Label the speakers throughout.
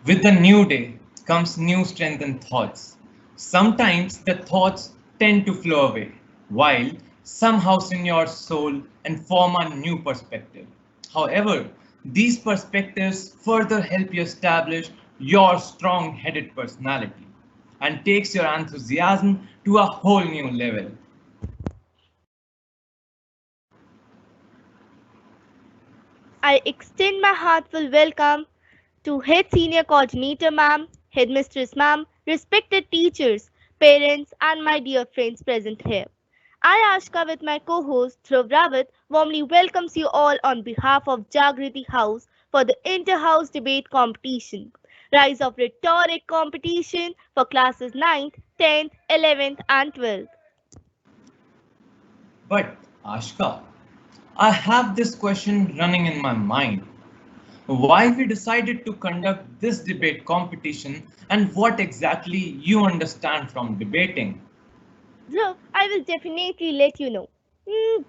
Speaker 1: With the new day comes new strength and thoughts. Sometimes the thoughts tend to flow away, while some house in your soul and form a new perspective. However, these perspectives further help you establish your strong-headed personality and takes your enthusiasm to a whole new level.
Speaker 2: I extend my heartfelt welcome to Head Senior Coordinator Ma'am, Headmistress Ma'am, respected teachers, parents, and my dear friends present here. I, Ashka, with my co-host Dhruv Rawat, warmly welcomes you all on behalf of Jagriti House for the Inter-House Debate Competition. Rise of Rhetoric Competition for classes 9th, 10th, 11th, and 12th.
Speaker 1: But Ashka, I have this question running in my mind. Why we decided to conduct this debate competition and what exactly you understand from debating.
Speaker 2: Dhruv, I will definitely let you know.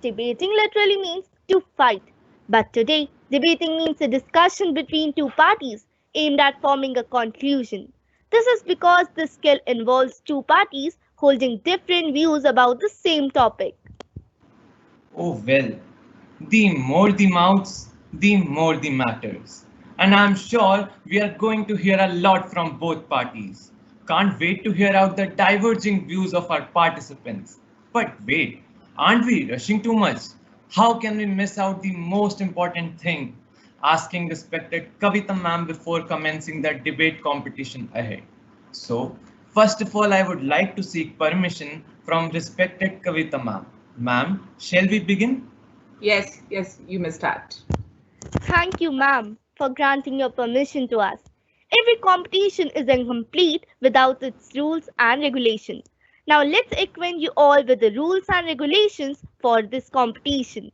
Speaker 2: Debating literally means to fight. But today, debating means a discussion between two parties aimed at forming a conclusion. This is because this skill involves two parties holding different views about the same topic.
Speaker 1: Oh well, the more the mouths, the more the matters. And I'm sure we are going to hear a lot from both parties. Can't wait to hear out the diverging views of our participants. But wait, aren't we rushing too much? How can we miss out the most important thing? Asking respected Kavita ma'am before commencing the debate competition ahead. So, first of all, I would like to seek permission from respected Kavita ma'am. Ma'am, shall we begin?
Speaker 3: Yes, you may start.
Speaker 2: Thank you, ma'am, for granting your permission to us. Every competition is incomplete without its rules and regulations. Now let's acquaint you all with the rules and regulations for this competition.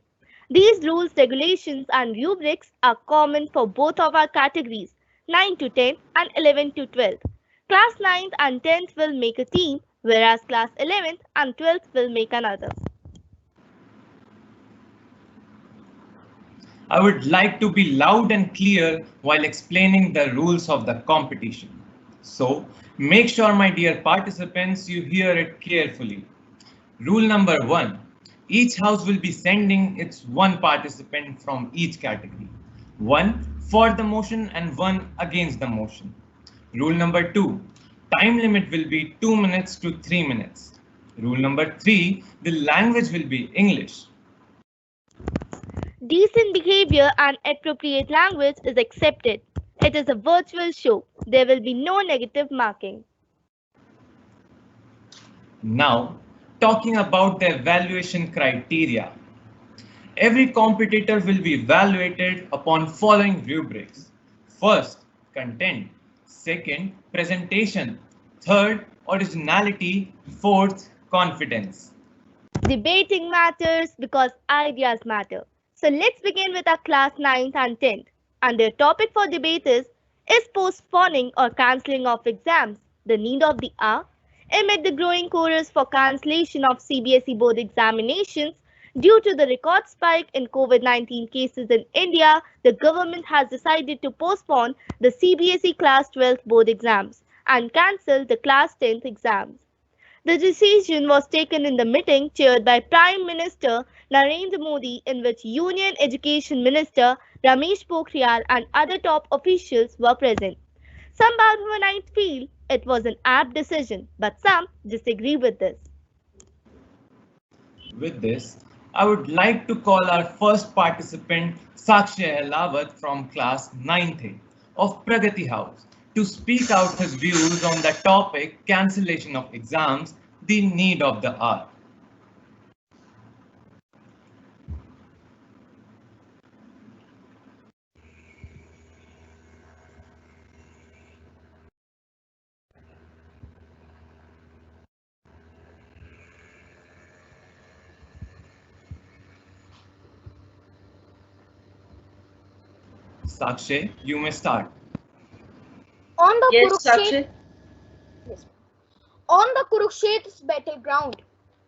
Speaker 2: These rules, regulations, and rubrics are common for both of our categories 9 to 10 and 11 to 12. Class 9th and 10th will make a team, whereas class 11th and 12th will make another.
Speaker 1: I would like to be loud and clear while explaining the rules of the competition. So, make sure, my dear participants, you hear it carefully. Rule number one, each house will be sending its one participant from each category. One for the motion and one against the motion. Rule number two, time limit will be 2 minutes to 3 minutes. Rule number three, the language will be English.
Speaker 2: Decent behavior and appropriate language is accepted. It is a virtual show. There will be no negative marking.
Speaker 1: Now, talking about the evaluation criteria. Every competitor will be evaluated upon following rubrics. First, content. Second, presentation. Third, originality. Fourth, confidence.
Speaker 2: Debating matters because ideas matter. So let's begin with our class 9th and 10th. And their topic for debate is postponing or cancelling of exams, the need of the hour. Amid the growing chorus for cancellation of CBSE board examinations, due to the record spike in COVID-19 cases in India, the government has decided to postpone the CBSE Class 12 board exams and cancel the Class 10th exams. The decision was taken in the meeting chaired by Prime Minister Narendra Modi, in which Union Education Minister Ramesh Pokhriyal and other top officials were present. Some Bhavanites feel it was an apt decision, but some disagree with this.
Speaker 1: With this, I would like to call our first participant, Sakshi Ahlawat from class 9th A of Pragati House, to speak out his views on the topic cancellation of exams, the need of the hour. Sakshi, you may start.
Speaker 4: On the
Speaker 3: Yes,
Speaker 4: Kurukshetra,
Speaker 3: Sakshi.
Speaker 4: yes, on the Kurukshetra's battleground,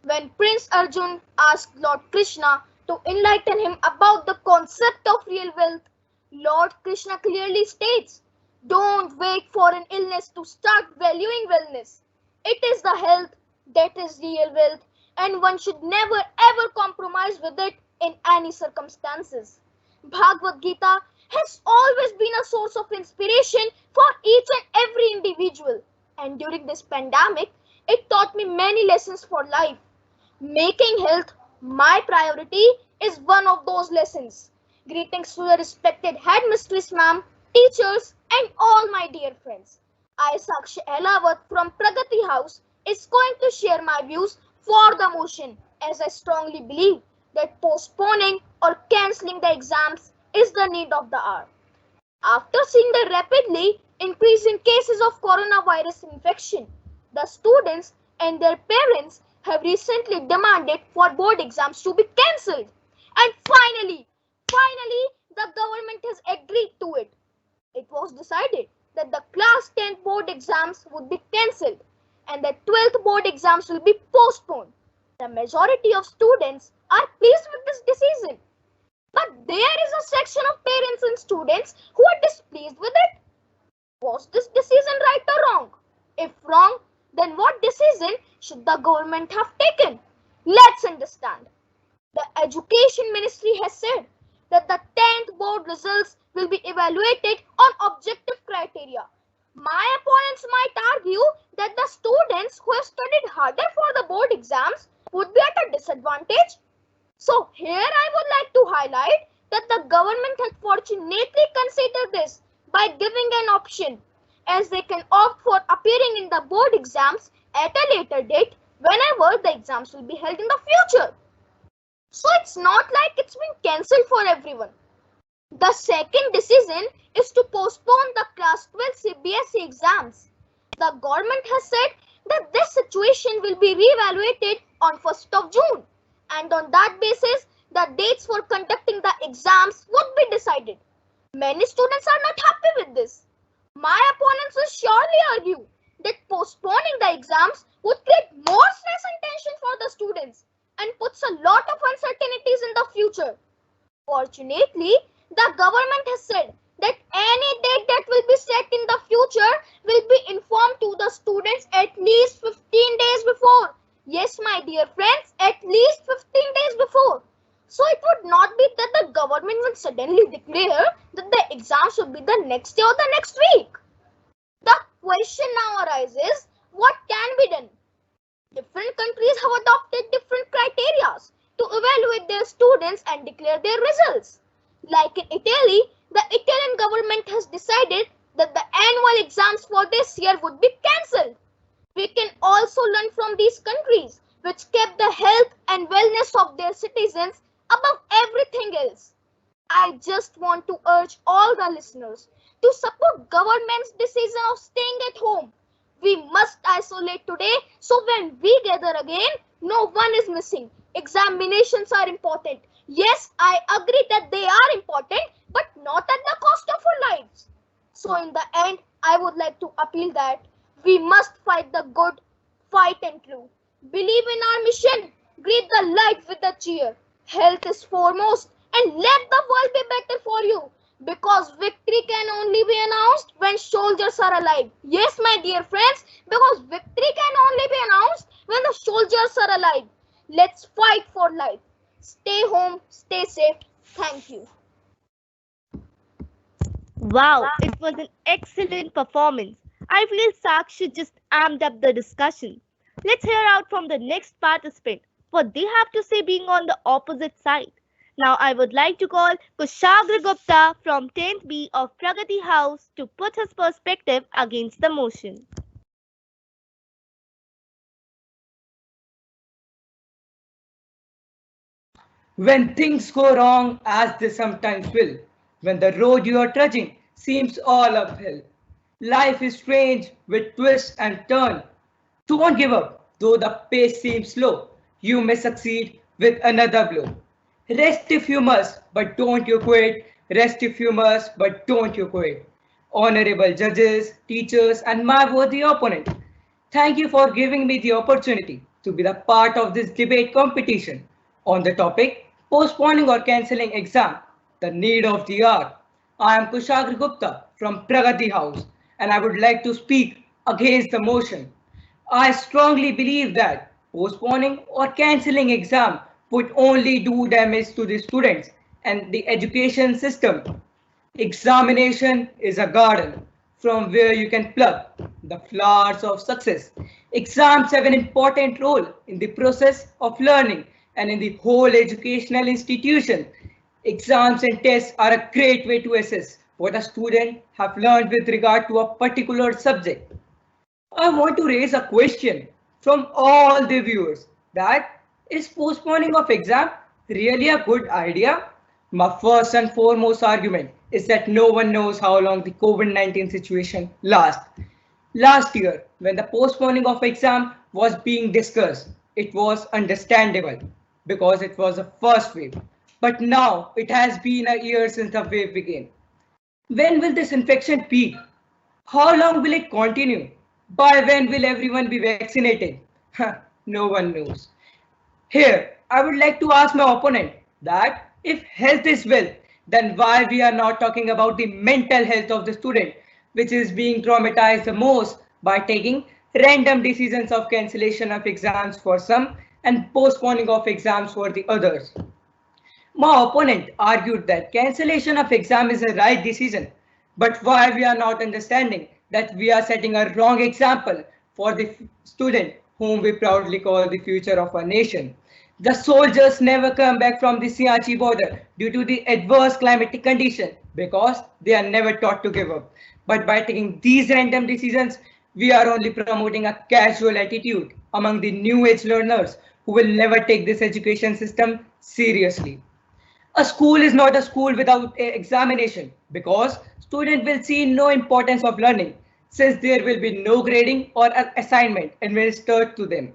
Speaker 4: when Prince Arjun asked Lord Krishna to enlighten him about the concept of real wealth, Lord Krishna clearly states, Don't wait for an illness to start valuing wellness. It is the health that is real wealth, and one should never ever compromise with it in any circumstances. Bhagavad Gita has always been a source of inspiration for each and every individual, and during this pandemic, it taught me many lessons for life. Making health my priority is one of those lessons. Greetings to the respected headmistress ma'am, teachers and all my dear friends. I, Sakshi Ehlawat from Pragati House, is going to share my views for the motion, as I strongly believe that postponing or cancelling the exams is the need of the hour. After seeing the rapidly increasing cases of coronavirus infection, the students and their parents have recently demanded for board exams to be cancelled. And finally, the government has agreed to it. It was decided that the class 10 board exams would be cancelled and the 12th board exams will be postponed. The majority of students are pleased with this decision. But there is a section of parents and students who are displeased with it. Was this decision right or wrong? If wrong, then what decision should the government have taken? Let's understand. The Education Ministry has said that the 10th board results will be evaluated on objective criteria. My opponents might argue that the students who have studied harder for the board exams would be at a disadvantage. So here I would like to highlight that the government has fortunately considered this by giving an option, as they can opt for appearing in the board exams at a later date whenever the exams will be held in the future. So it's not like it's been cancelled for everyone. The second decision is to postpone the class 12 CBSE exams. The government has said that this situation will be re-evaluated on 1st of June, and on that basis the dates for conducting the exams would be decided. Many students are not happy with this. My opponents will surely argue that postponing the exams would create more stress and tension for the students and puts a lot of uncertainties in the future. Fortunately, the government has said that any date that will be set in the future will be informed to the students at least 15 days before. Yes, my dear friends, at least 15 days before. So it would not be that the government will suddenly declare that the exams will be the next day or the next week. The question now arises, what can be done? Different countries have adopted different criteria to evaluate their students and declare their results. Like in Italy, the Italian government has decided that the annual exams for this year would be cancelled. We can also learn from these countries, which kept the health and wellness of their citizens above everything else. I just want to urge all the listeners to support government's decision of staying at home. We must isolate today so when we gather again, no one is missing. Examinations are important. Yes, I agree that they are important, but not at the cost of our lives. So in the end, I would like to appeal that we must fight the good, fight and true. Believe in our mission, greet the light with a cheer. Health is foremost and let the world be better for you. Because victory can only be announced when soldiers are alive. Yes, my dear friends, because victory can only be announced when the soldiers are alive. Let's fight for life. Stay home, stay safe. Thank you.
Speaker 2: Wow, it was an excellent performance. I feel Sakshi just amped up the discussion. Let's hear out from the next participant what they have to say being on the opposite side. Now I would like to call Kushagra Gupta from 10th B of Pragati House to put his perspective against the motion.
Speaker 5: When things go wrong, as they sometimes will, when the road you are trudging seems all uphill, life is strange with twists and turns. Don't give up, though the pace seems slow. You may succeed with another blow. Rest if you must, but don't you quit. Rest if you must, but don't you quit. Honorable judges, teachers, and my worthy opponent, thank you for giving me the opportunity to be the part of this debate competition on the topic postponing or cancelling exam, the need of the hour. I am Kushagra Gupta from Pragati House and I would like to speak against the motion. I strongly believe that postponing or cancelling exam would only do damage to the students and the education system. Examination is a garden from where you can pluck the flowers of success. Exams have an important role in the process of learning and in the whole educational institution. Exams and tests are a great way to assess what a student have learned with regard to a particular subject. I want to raise a question from all the viewers that is postponing of exam really a good idea? My first and foremost argument is that no one knows how long the COVID-19 situation lasts. Last year, when the postponing of exam was being discussed, it was understandable because it was a first wave. But now it has been a year since the wave began. When will this infection peak? How long will it continue? By when will everyone be vaccinated? No one knows. Here, I would like to ask my opponent that if health is wealth, then why we are not talking about the mental health of the student, which is being traumatized the most by taking random decisions of cancellation of exams for some and postponing of exams for the others. My opponent argued that cancellation of exam is a right decision, but why we are not understanding that we are setting a wrong example for the student whom we proudly call the future of our nation. The soldiers never come back from the Siachi border due to the adverse climatic condition because they are never taught to give up. But by taking these random decisions, we are only promoting a casual attitude among the new age learners who will never take this education system seriously. A school is not a school without examination because student will see no importance of learning since there will be no grading or assignment administered to them.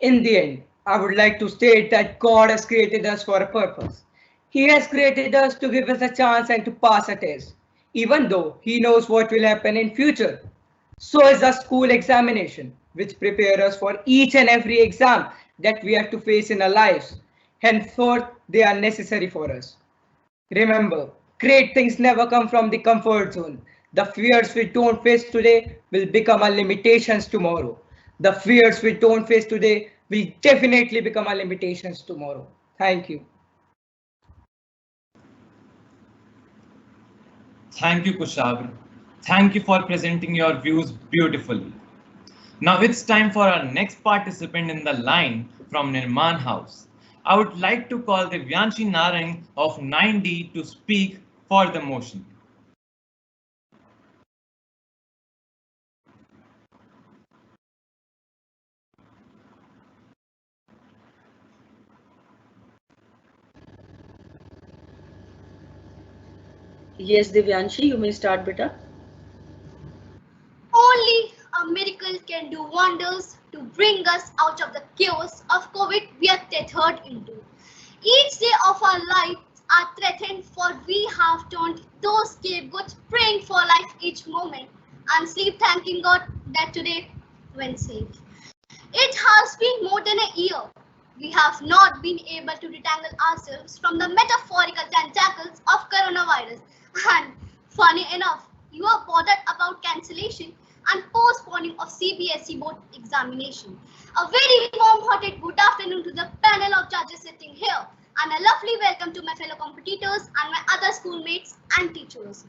Speaker 5: In the end, I would like to state that God has created us for a purpose. He has created us to give us a chance and to pass a test, even though He knows what will happen in future. So is a school examination, which prepare us for each and every exam that we have to face in our lives. Henceforth, they are necessary for us. Remember, great things never come from the comfort zone. The fears we don't face today will become our limitations tomorrow. The fears we don't face today will definitely become our limitations tomorrow. Thank you.
Speaker 1: Thank you, Kushagra. Thank you for presenting your views beautifully. Now it's time for our next participant in the line from Nirman House. I would like to call Divyanshi Narang of 9D to speak for the motion.
Speaker 6: Yes, Divyanshi, you may start, beta.
Speaker 4: Only a miracle can do wonders to bring us out of the chaos of COVID we are tethered into. Each day of our lives are threatened, for we have turned those scapegoats praying for life each moment and sleep thanking God that today went safe. It has been more than a year. We have not been able to detangle ourselves from the metaphorical tentacles of coronavirus. And funny enough, you are bothered about cancellation and postponing of CBSE board examination. A very warm-hearted good afternoon to the panel of judges sitting here, and a lovely welcome to my fellow competitors and my other schoolmates and teachers.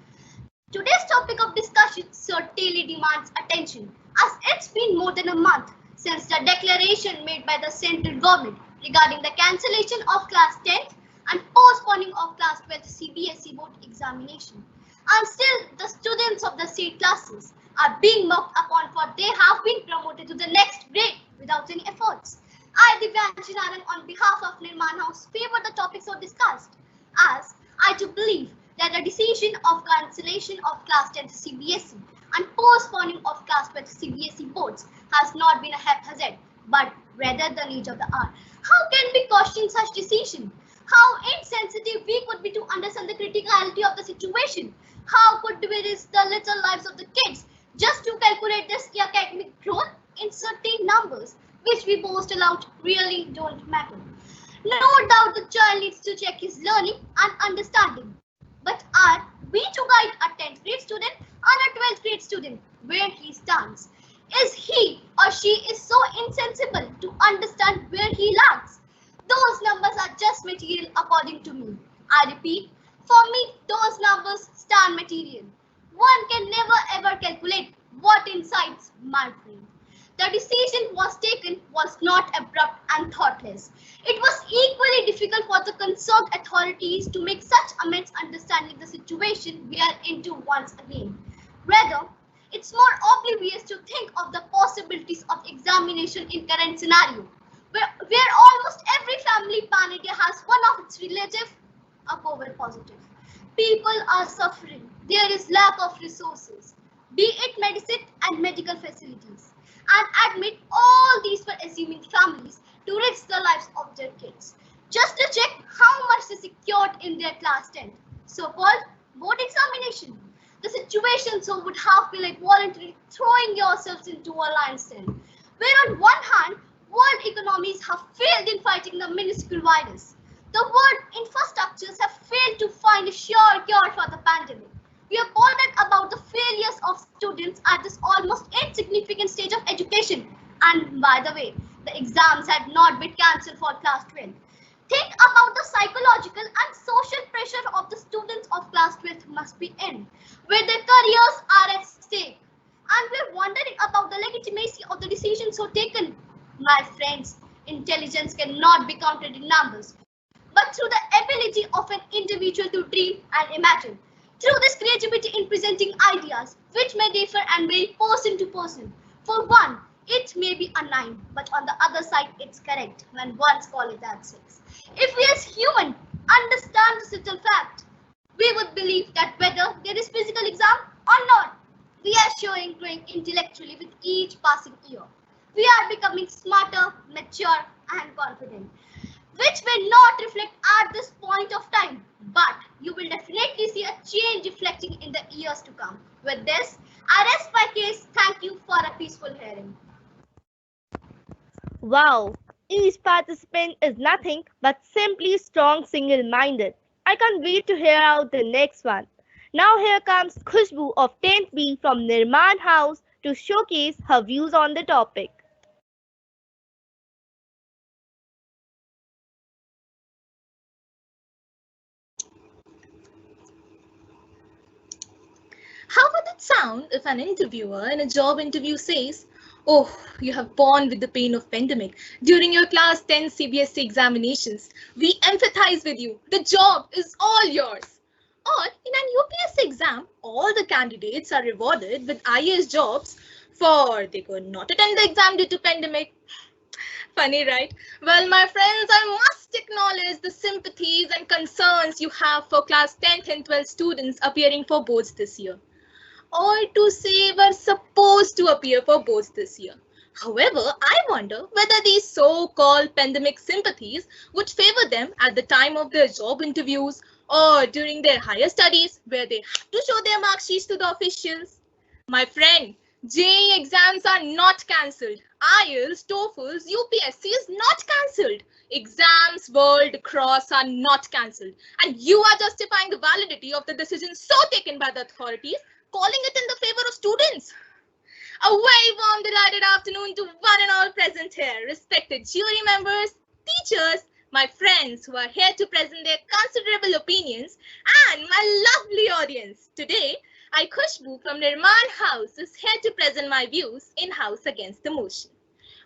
Speaker 4: Today's topic of discussion certainly demands attention, as it's been more than a month since the declaration made by the central government regarding the cancellation of class 10th and postponing of class 12th CBSE board examination. And still, the students of the state classes are being mocked upon for they have been promoted to the next grade without any efforts. I, Divyanshi Narang, on behalf of Nirman House, favor the topics so discussed, as I do believe that the decision of cancellation of class 10th CBSE and postponing of class 12th CBSE boards has not been a haphazard, but rather the need of the hour. How can we question such decision? How insensitive we could be to understand the criticality of the situation? How could we risk the little lives of the kids just to calculate this academic growth in certain numbers, which we boast aloud really don't matter? No doubt the child needs to check his learning and understanding. But are we to guide a 10th grade student and a 12th grade student where he stands? Is he or she is so insensible to understand where he lags? Those numbers are just material according to me. I repeat, for me, those numbers stand material. One can never ever calculate what incites my brain. The decision was taken was not abrupt and thoughtless. It was equally difficult for the concerned authorities to make such amends understanding the situation we are into once again. Rather, it's more oblivious to think of the possibilities of examination in current scenario, where almost every family pan-India has one of its relatives a COVID positive. People are suffering. There is lack of resources, be it medicine and medical facilities, and admit all these for assuming families to risk the lives of their kids just to check how much they secured in their class 10, so-called board examination. The situation so would have been like voluntarily throwing yourselves into a lion's den, where on one hand, world economies have failed in fighting the minuscule virus. The world infrastructures have failed to find a sure cure for the pandemic. We are bothered about the failures of students at this almost insignificant stage of education. And by the way, the exams had not been cancelled for class 12. Think about the psychological and social pressure of the students of class 12 must be in, where their careers are at stake. And we're wondering about the legitimacy of the decision so taken. My friends, intelligence cannot be counted in numbers, but through the ability of an individual to dream and imagine. Through this creativity in presenting ideas, which may differ and vary person to person. For one, it may be a 9, but on the other side, it's correct when one's call it at 6. If we as human understand the subtle fact, we would believe that whether there is physical exam or not, we are growing intellectually with each passing year. We are becoming smarter, mature, and confident, which may not reflect at this point of time, but you will definitely see a change reflecting in the years to come. With this, I rest my case. Thank you for a peaceful hearing.
Speaker 2: Wow, each participant is nothing but simply strong single-minded. I can't wait to hear out the next one. Now here comes Khushbu of 10th B from Nirman House to showcase her views on the topic.
Speaker 7: How would it sound if an interviewer in a job interview says, "Oh, you have borne with the pain of pandemic during your class 10 CBSE examinations. We empathize with you. The job is all yours." Or in an UPSC exam, all the candidates are rewarded with IAS jobs for they could not attend the exam due to pandemic. Funny, right? Well, my friends, I must acknowledge the sympathies and concerns you have for class 10th and 12th students appearing for boards this year, or to say were supposed to appear for boards this year. However, I wonder whether these so-called pandemic sympathies would favor them at the time of their job interviews or during their higher studies where they have to show their mark sheets to the officials. My friend, JEE exams are not cancelled. IELTS, TOEFLs, UPSC is not cancelled. Exams world across are not cancelled. And you are justifying the validity of the decision so taken by the authorities, calling it in the favor of students. A very warm, delighted afternoon to one and all present here, respected jury members, teachers, my friends who are here to present their considerable opinions, and my lovely audience. Today, I, Khushbu from Nirman House, is here to present my views in House Against the Motion.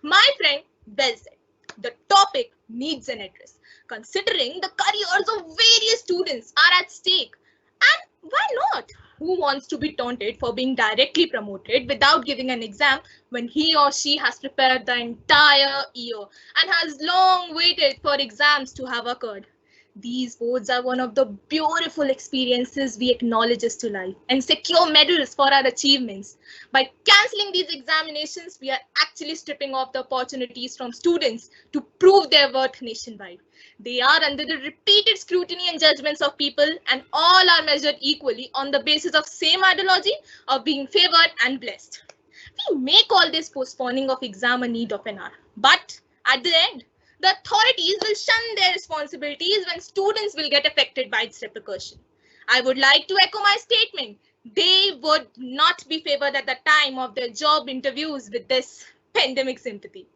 Speaker 7: My friend, well said. The topic needs an address, considering the careers of various students are at stake. And why not? Who wants to be taunted for being directly promoted without giving an exam when he or she has prepared the entire year and has long waited for exams to have occurred? These boards are one of the beautiful experiences we acknowledge as to life and secure medals for our achievements. By cancelling these examinations, we are actually stripping off the opportunities from students to prove their worth nationwide. They are under the repeated scrutiny and judgments of people, and all are measured equally on the basis of same ideology of being favored and blessed. We may call this postponing of exam a need of an hour, but at the end, the authorities will shun their responsibilities when students will get affected by its repercussion. I would like to echo my statement. They would not be favored at the time of their job interviews with this pandemic sympathy.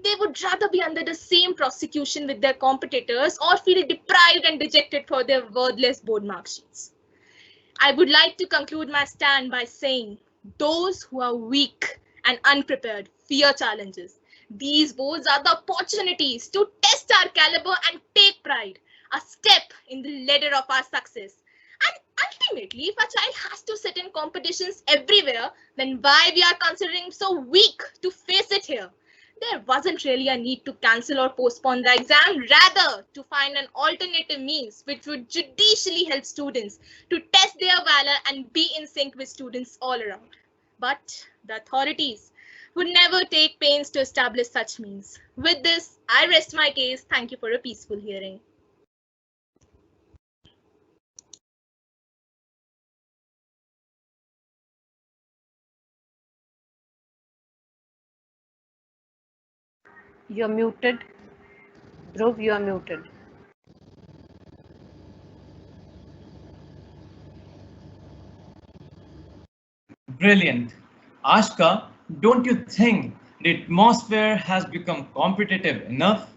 Speaker 7: They would rather be under the same prosecution with their competitors or feel deprived and dejected for their worthless board mark sheets. I would like to conclude my stand by saying those who are weak and unprepared fear challenges. These boards are the opportunities to test our caliber and take pride, a step in the ladder of our success. And ultimately, if a child has to sit in competitions everywhere, then why we are considering so weak to face it here? There wasn't really a need to cancel or postpone the exam, rather to find an alternative means which would judicially help students to test their valor and be in sync with students all around. But the authorities would never take pains to establish such means. With this, I rest my case. Thank you for a peaceful hearing.
Speaker 8: You're muted. Dhruv, you are muted.
Speaker 1: Brilliant. Ashka, don't you think the atmosphere has become competitive enough?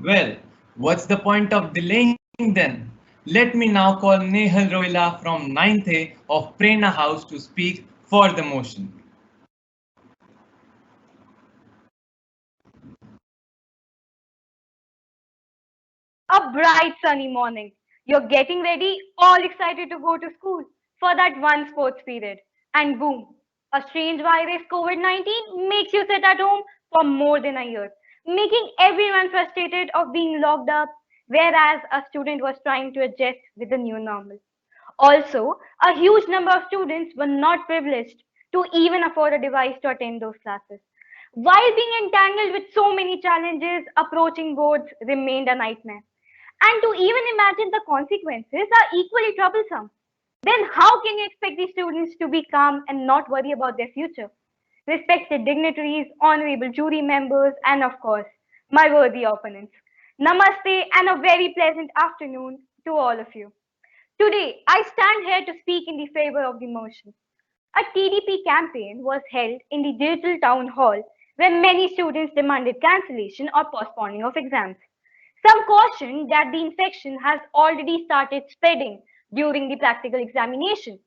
Speaker 1: Well, what's the point of delaying then? Let me now call Nehal Roila from 9th A of Prerna House to speak for the motion.
Speaker 9: A bright sunny morning. You're getting ready, all excited to go to school for that one sports period. And boom, a strange virus, COVID-19, makes you sit at home for more than a year, making everyone frustrated of being locked up, whereas a student was trying to adjust with the new normal. Also, a huge number of students were not privileged to even afford a device to attend those classes. While being entangled with so many challenges, approaching boards remained a nightmare. And to even imagine the consequences are equally troublesome. Then how can you expect these students to be calm and not worry about their future? Respected dignitaries, honorable jury members, and of course, my worthy opponents. Namaste and a very pleasant afternoon to all of you. Today, I stand here to speak in the favor of the motion. A TDP campaign was held in the digital town hall where many students demanded cancellation or postponing of exams. Some caution that the infection has already started spreading during the practical examination.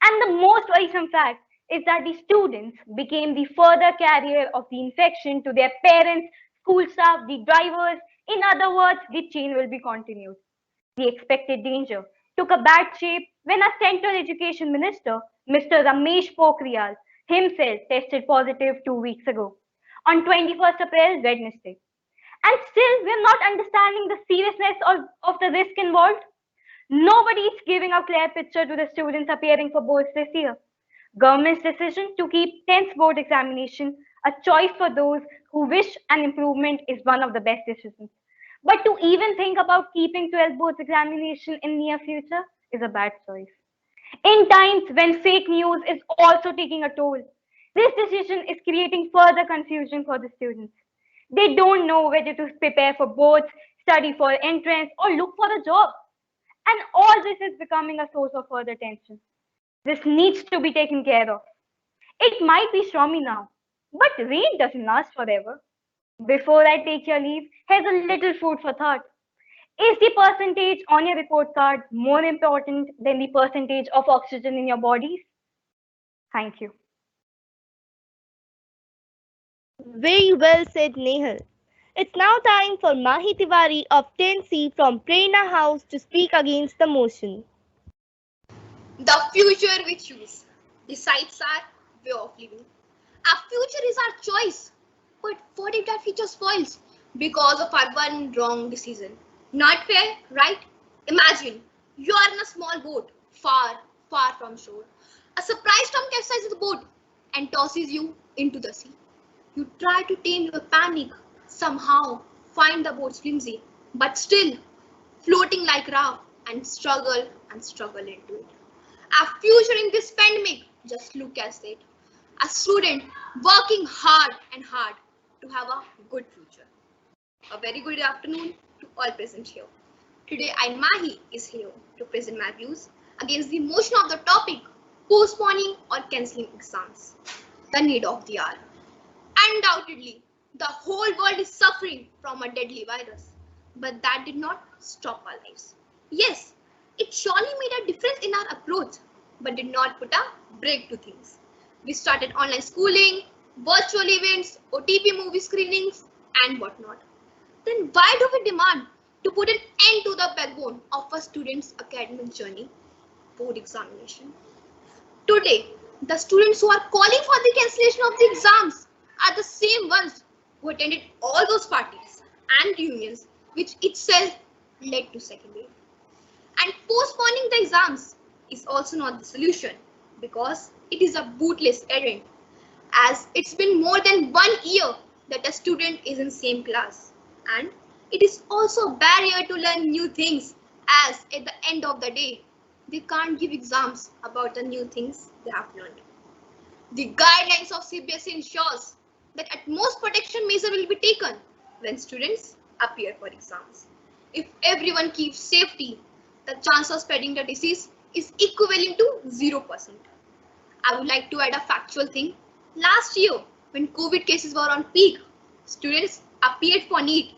Speaker 9: And the most worrisome fact is that the students became the further carrier of the infection to their parents, school staff, the drivers. In other words, the chain will be continued. The expected danger took a bad shape when our Central Education Minister, Mr. Ramesh Pokhriyal, himself tested positive 2 weeks ago on 21st April, Wednesday. And still, we're not understanding the seriousness of the risk involved. Nobody is giving a clear picture to the students appearing for boards this year. Government's decision to keep 10th board examination a choice for those who wish an improvement is one of the best decisions. But to even think about keeping 12th boards examination in near future is a bad choice. In times when fake news is also taking a toll, this decision is creating further confusion for the students. They don't know whether to prepare for boards, study for entrance, or look for a job. And all this is becoming a source of further tension. This needs to be taken care of. It might be stormy now, but rain doesn't last forever. Before I take your leave, here's a little food for thought. Is the percentage on your report card more important than the percentage of oxygen in your bodies? Thank you.
Speaker 2: Very well said, Nehal. It's now time for Mahi Tiwari of 10C from Prerna House to speak against the motion.
Speaker 10: The future we choose decides our way of living. Our future is our choice. But what if that future spoils because of our one wrong decision? Not fair, right? Imagine you are in a small boat, far, far from shore. A surprise storm capsizes the boat and tosses you into the sea. You try to tame your panic, somehow find the boat flimsy, but still floating like raft and struggle into it. Our future in this pandemic, just look at it. A student working hard to have a good future. A very good afternoon to all present here. Today I, Mahi, is here to present my views against the motion of the topic, postponing or cancelling exams. The need of the hour. Undoubtedly, the whole world is suffering from a deadly virus, but that did not stop our lives. Yes, it surely made a difference in our approach, but did not put a break to things. We started online schooling, virtual events, OTP movie screenings, and whatnot. Then why do we demand to put an end to the backbone of a student's academic journey, board examination? Today, the students who are calling for the cancellation of the exams are the same ones who attended all those parties and reunions, which itself led to second wave. And postponing the exams is also not the solution because it is a bootless errand, as it's been more than 1 year that a student is in same class, and it is also a barrier to learn new things, as at the end of the day they can't give exams about the new things they have learned. The guidelines of CBSE ensures that at most protection measure will be taken when students appear for exams. If everyone keeps safety, the chance of spreading the disease is equivalent to 0%. I would like to add a factual thing. Last year, when COVID cases were on peak, students appeared for NEET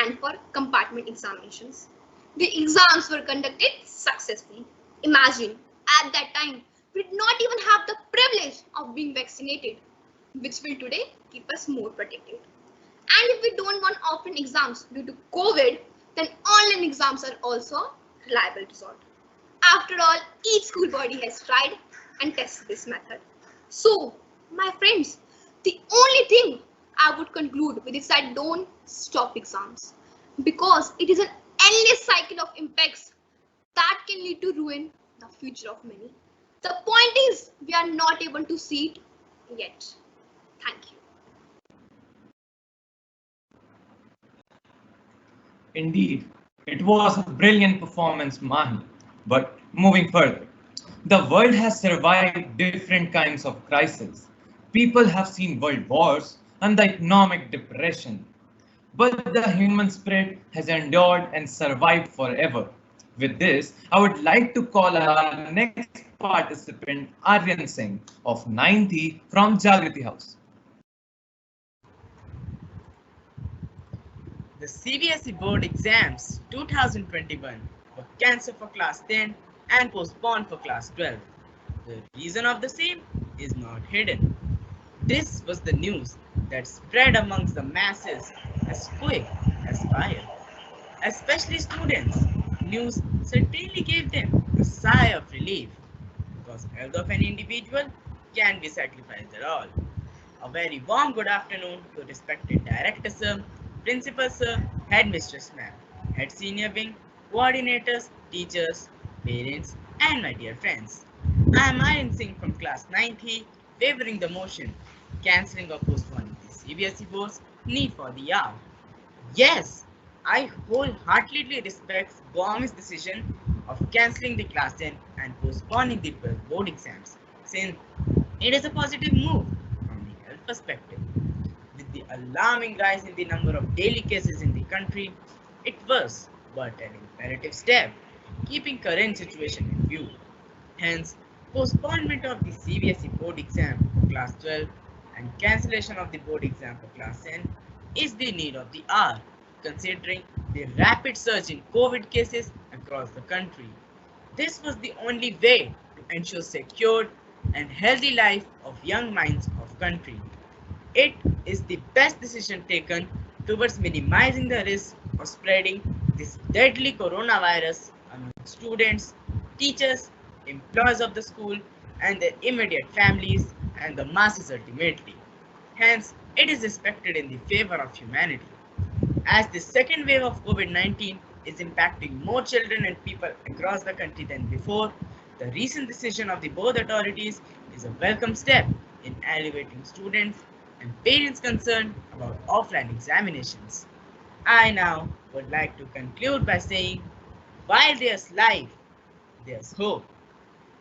Speaker 10: and for compartment examinations. The exams were conducted successfully. Imagine, at that time, we did not even have the privilege of being vaccinated, which will today keep us more protected. And if we don't want offline exams due to COVID, then online exams are also a reliable resort. After all, each school body has tried and tested this method. So, my friends, the only thing I would conclude with is that don't stop exams, because it is an endless cycle of impacts that can lead to ruin the future of many. The point is, we are not able to see it yet. Thank you.
Speaker 1: Indeed, it was a brilliant performance, Mahi. But moving further, the world has survived different kinds of crises. People have seen world wars and the economic depression. But the human spirit has endured and survived forever. With this, I would like to call our next participant, Aryan Singh of 90 from Jagriti House.
Speaker 11: The CBSE board exams 2021 were cancelled for class 10 and postponed for class 12. The reason of the same is not hidden. This was the news that spread amongst the masses as quick as fire. Especially students, news certainly gave them a sigh of relief, because health of an individual can be sacrificed at all. A very warm good afternoon to respected Director Sir, Principal Sir, Headmistress Ma'am, Head Senior Wing, Coordinators, Teachers, Parents, and my dear friends. I am Aryan Singh from class 9th, favoring the motion, cancelling or postponing the CBSE board's need for the hour. Yes, I wholeheartedly respect government's decision of cancelling the class 10 and postponing the board exams, since it is a positive move from the health perspective. With the alarming rise in the number of daily cases in the country, it was but an imperative step, keeping current situation in view. Hence, postponement of the CBSE board exam for class 12 and cancellation of the board exam for class 10 is the need of the hour, considering the rapid surge in COVID cases across the country. This was the only way to ensure secured and healthy life of young minds of country. It is the best decision taken towards minimizing the risk of spreading this deadly coronavirus among students, teachers, employees of the school, and their immediate families and the masses ultimately. Hence, it is expected in the favor of humanity. As the second wave of COVID-19 is impacting more children and people across the country than before, the recent decision of the board authorities is a welcome step in alleviating students and parents concerned about offline examinations. I now would like to conclude by saying, while there's life, there's hope.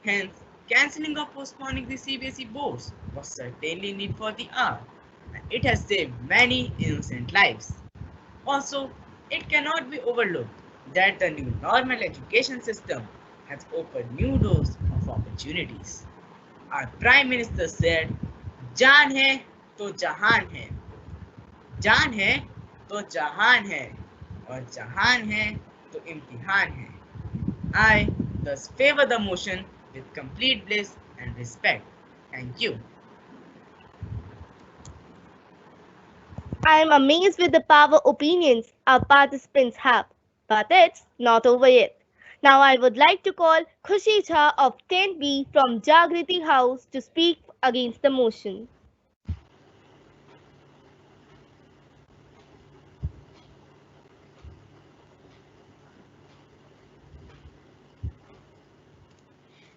Speaker 11: Hence, cancelling or postponing the CBSE boards was certainly need for the hour, and it has saved many innocent lives. Also, it cannot be overlooked that the new normal education system has opened new doors of opportunities. Our Prime Minister said, "जान है तो जहान है, जान है तो जहान है, और जहान है तो इम्तिहान है." I thus favor the motion with complete bliss and respect. Thank you.
Speaker 2: I am amazed with the power opinions our participants have. But it's not over yet. Now I would like to call Khushi Jha of 10B from Jagriti House to speak against the motion.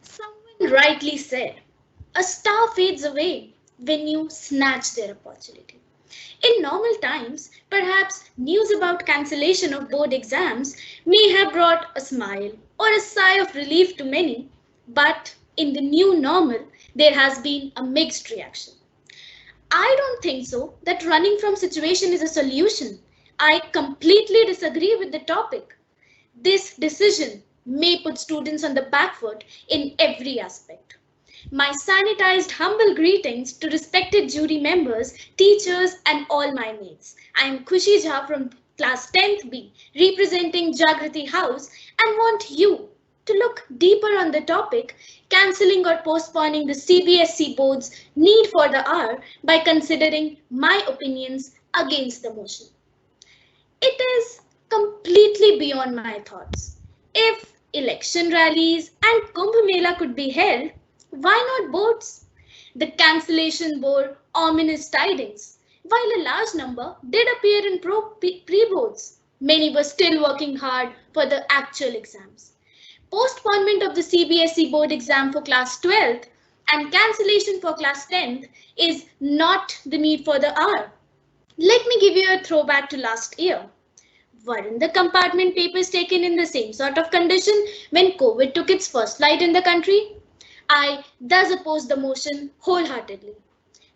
Speaker 12: Someone rightly said, a star fades away when you snatch their opportunity. In normal times, perhaps news about cancellation of board exams may have brought a smile or a sigh of relief to many, but in the new normal, there has been a mixed reaction. I don't think so that running from situation is a solution. I completely disagree with the topic. This decision may put students on the back foot in every aspect. My sanitized humble greetings to respected jury members, teachers and all my mates. I am Khushi Jha from class 10th B representing Jagriti House and want you to look deeper on the topic, cancelling or postponing the CBSE board's need for the hour by considering my opinions against the motion. It is completely beyond my thoughts. If election rallies and Kumbh Mela could be held, why not boards? The cancellation bore ominous tidings. While a large number did appear in pre-boards, many were still working hard for the actual exams. Postponement of the CBSE board exam for class 12th and cancellation for class 10th is not the need for the hour. Let me give you a throwback to last year. Weren't the compartment papers taken in the same sort of condition when COVID took its first flight in the country? I thus oppose the motion wholeheartedly.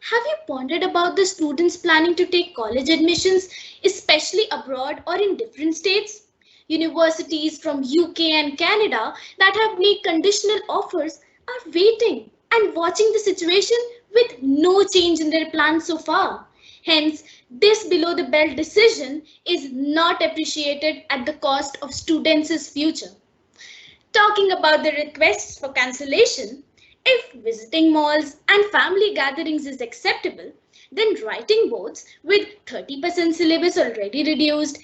Speaker 12: Have you pondered about the students planning to take college admissions, especially abroad or in different states? Universities from UK and Canada that have made conditional offers are waiting and watching the situation with no change in their plans so far. Hence, this below the belt decision is not appreciated at the cost of students' future. Talking about the requests for cancellation, if visiting malls and family gatherings is acceptable, then writing boards with 30% syllabus already reduced,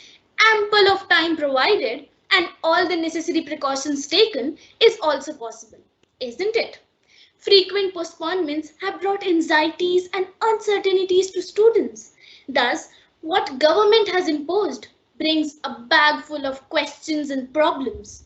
Speaker 12: ample of time provided, and all the necessary precautions taken is also possible, isn't it? Frequent postponements have brought anxieties and uncertainties to students. Thus, what government has imposed brings a bag full of questions and problems.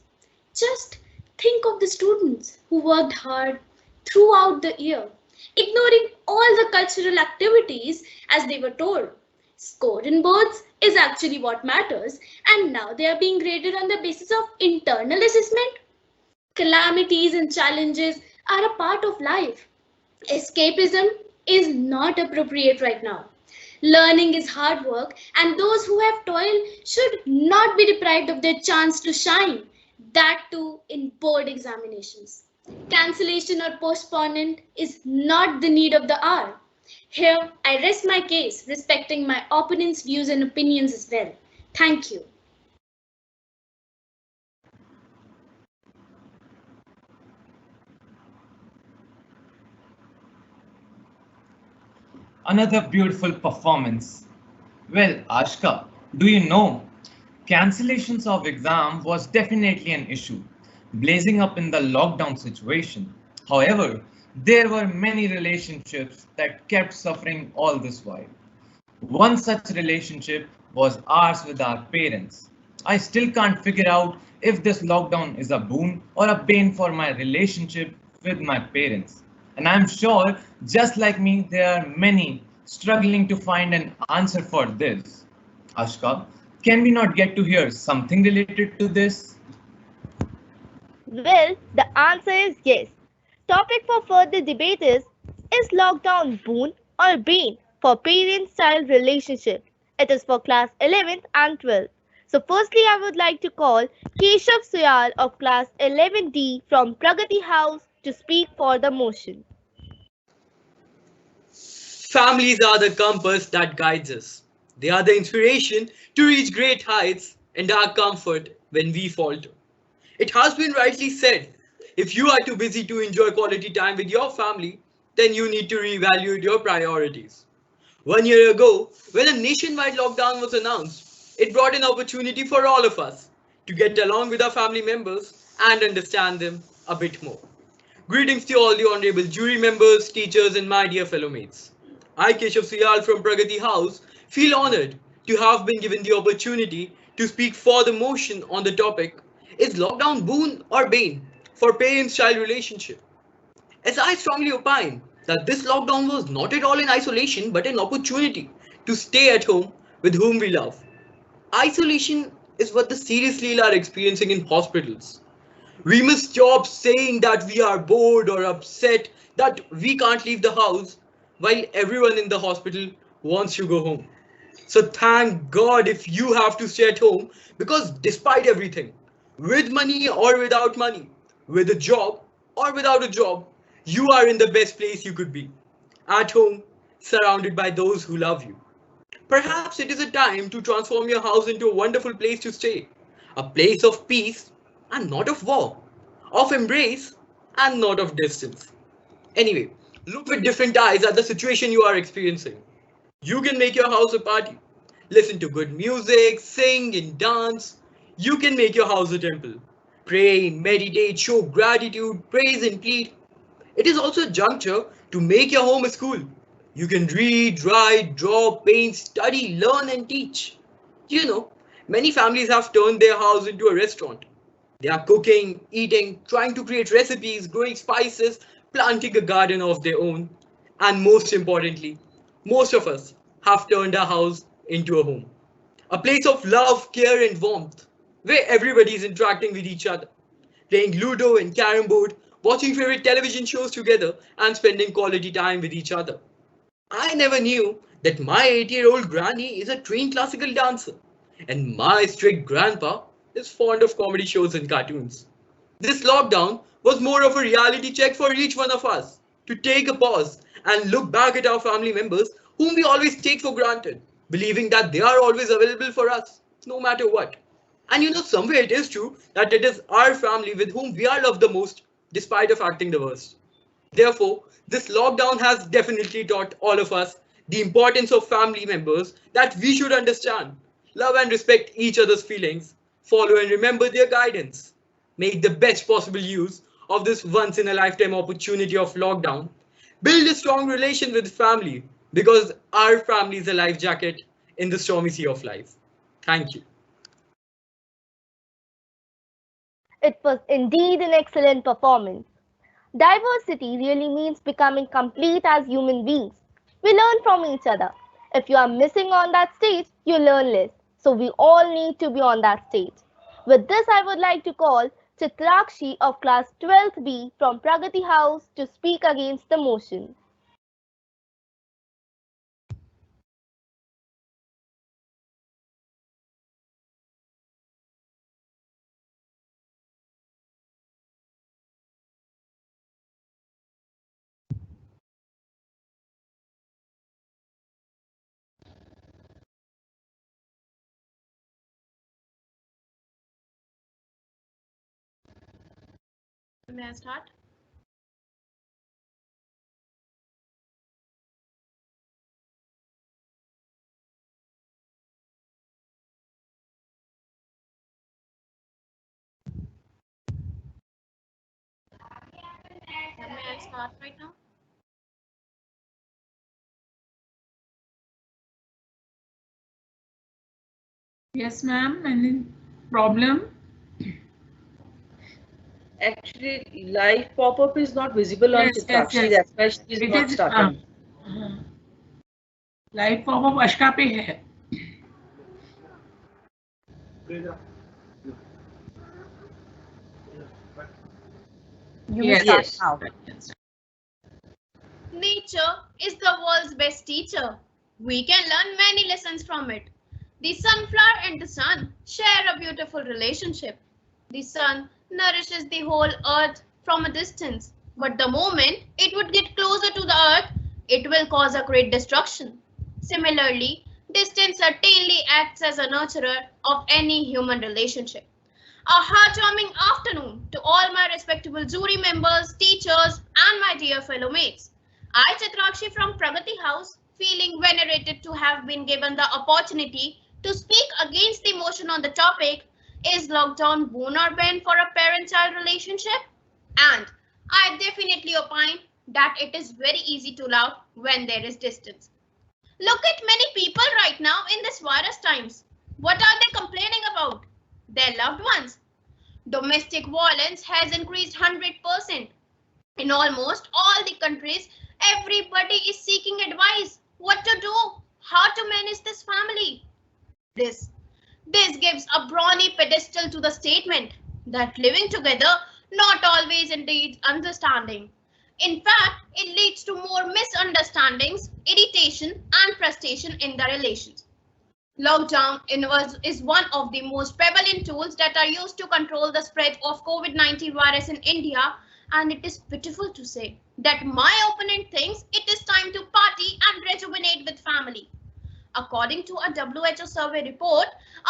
Speaker 12: Just think of the students who worked hard throughout the year, ignoring all the cultural activities as they were told. Score in boards is actually what matters, and now they are being graded on the basis of internal assessment. Calamities and challenges are a part of life. Escapism is not appropriate right now. Learning is hard work, and those who have toiled should not be deprived of their chance to shine, that too in board examinations. Cancellation or postponement is not the need of the hour. Here, I rest my case, respecting my opponent's views and opinions as well. Thank you.
Speaker 1: Another beautiful performance. Well, Ashka, do you know? Cancellations of exam was definitely an issue, blazing up in the lockdown situation. However, there were many relationships that kept suffering all this while. One such relationship was ours with our parents. I still can't figure out if this lockdown is a boon or a bane for my relationship with my parents. And I'm sure, just like me, there are many struggling to find an answer for this. Ashka, can we not get to hear something related to this?
Speaker 2: Well, the answer is yes. Topic for further debate is lockdown boon or bane for parent-child relationship? It is for class 11th and 12th. So firstly, I would like to call Keshav Suyal of class 11D from Pragati House to speak for the motion.
Speaker 13: Families are the compass that guides us. They are the inspiration to reach great heights and our comfort when we falter. It has been rightly said, if you are too busy to enjoy quality time with your family, then you need to reevaluate your priorities. 1 year ago, when a nationwide lockdown was announced, it brought an opportunity for all of us to get along with our family members and understand them a bit more. Greetings to all the honorable jury members, teachers, and my dear fellow mates. I, Keshav Siyal from Pragati House, feel honored to have been given the opportunity to speak for the motion on the topic, is lockdown boon or bane for parents-child relationship? As I strongly opine that this lockdown was not at all in isolation but an opportunity to stay at home with whom we love. Isolation is what the seriously are experiencing in hospitals. We must stop saying that we are bored or upset that we can't leave the house while everyone in the hospital wants to go home. So thank God if you have to stay at home, because despite everything, with money or without money, with a job or without a job, you are in the best place you could be. At home, surrounded by those who love you. Perhaps it is a time to transform your house into a wonderful place to stay. A place of peace and not of war. Of embrace and not of distance. Anyway, look with different eyes at the situation you are experiencing. You can make your house a party. Listen to good music, sing and dance. You can make your house a temple. Pray, meditate, show gratitude, praise and plead. It is also a juncture to make your home a school. You can read, write, draw, paint, study, learn and teach. You know, many families have turned their house into a restaurant. They are cooking, eating, trying to create recipes, growing spices, planting a garden of their own. And most importantly, most of us have turned our house into a home. A place of love, care and warmth, where everybody is interacting with each other, playing Ludo and Carrom board, watching favorite television shows together and spending quality time with each other. I never knew that my 8-year-old granny is a trained classical dancer and my strict grandpa is fond of comedy shows and cartoons. This lockdown was more of a reality check for each one of us to take a pause and look back at our family members whom we always take for granted, believing that they are always available for us, no matter what. And you know, somewhere it is true that it is our family with whom we are loved the most, despite of acting the worst. Therefore, this lockdown has definitely taught all of us the importance of family members, that we should understand, love and respect each other's feelings, follow and remember their guidance, make the best possible use of this once in a lifetime opportunity of lockdown, build a strong relation with family, because our family is a life jacket in the stormy sea of life. Thank you.
Speaker 2: It was indeed an excellent performance. Diversity really means becoming complete as human beings. We learn from each other. If you are missing on that stage, you learn less. So we all need to be on that stage. With this, I would like to call Chitrakshi of class 12th B from Pragati House to speak against the motion.
Speaker 3: May I start? May I start right now?
Speaker 14: Yes, ma'am. Any problem?
Speaker 6: Actually, live pop-up is not visible on Chitrakshi. That's why she is not starting.
Speaker 14: Live popup Ashka पे है.
Speaker 10: Yes. Nature is the world's best teacher. We can learn many lessons from it. The sunflower and the sun share a beautiful relationship. The sun nourishes the whole earth from a distance, but the moment it would get closer to the earth, it will cause a great destruction. Similarly, distance certainly acts as a nurturer of any human relationship. A heartwarming afternoon to all my respectable jury members, teachers, and my dear fellow mates. I, Chitrakshi from Pragati House, feeling venerated to have been given the opportunity to speak against the motion on the topic, is lockdown boon or bane for a parent-child relationship? And I definitely opine that it is very easy to love when there is distance. Look at many people right now in this virus times. What are they complaining about? Their loved ones. Domestic violence has increased 100%. In almost all the countries, everybody is seeking advice. What to do? How to manage this family? This gives a brawny pedestal to the statement that living together not always indeed understanding. In fact, it leads to more misunderstandings, irritation, and frustration in the relations. Lockdown is one of the most prevalent tools that are used to control the spread of COVID-19 virus in India, and it is pitiful to say that my opponent thinks it is time to party and rejuvenate with family. According to a WHO survey report,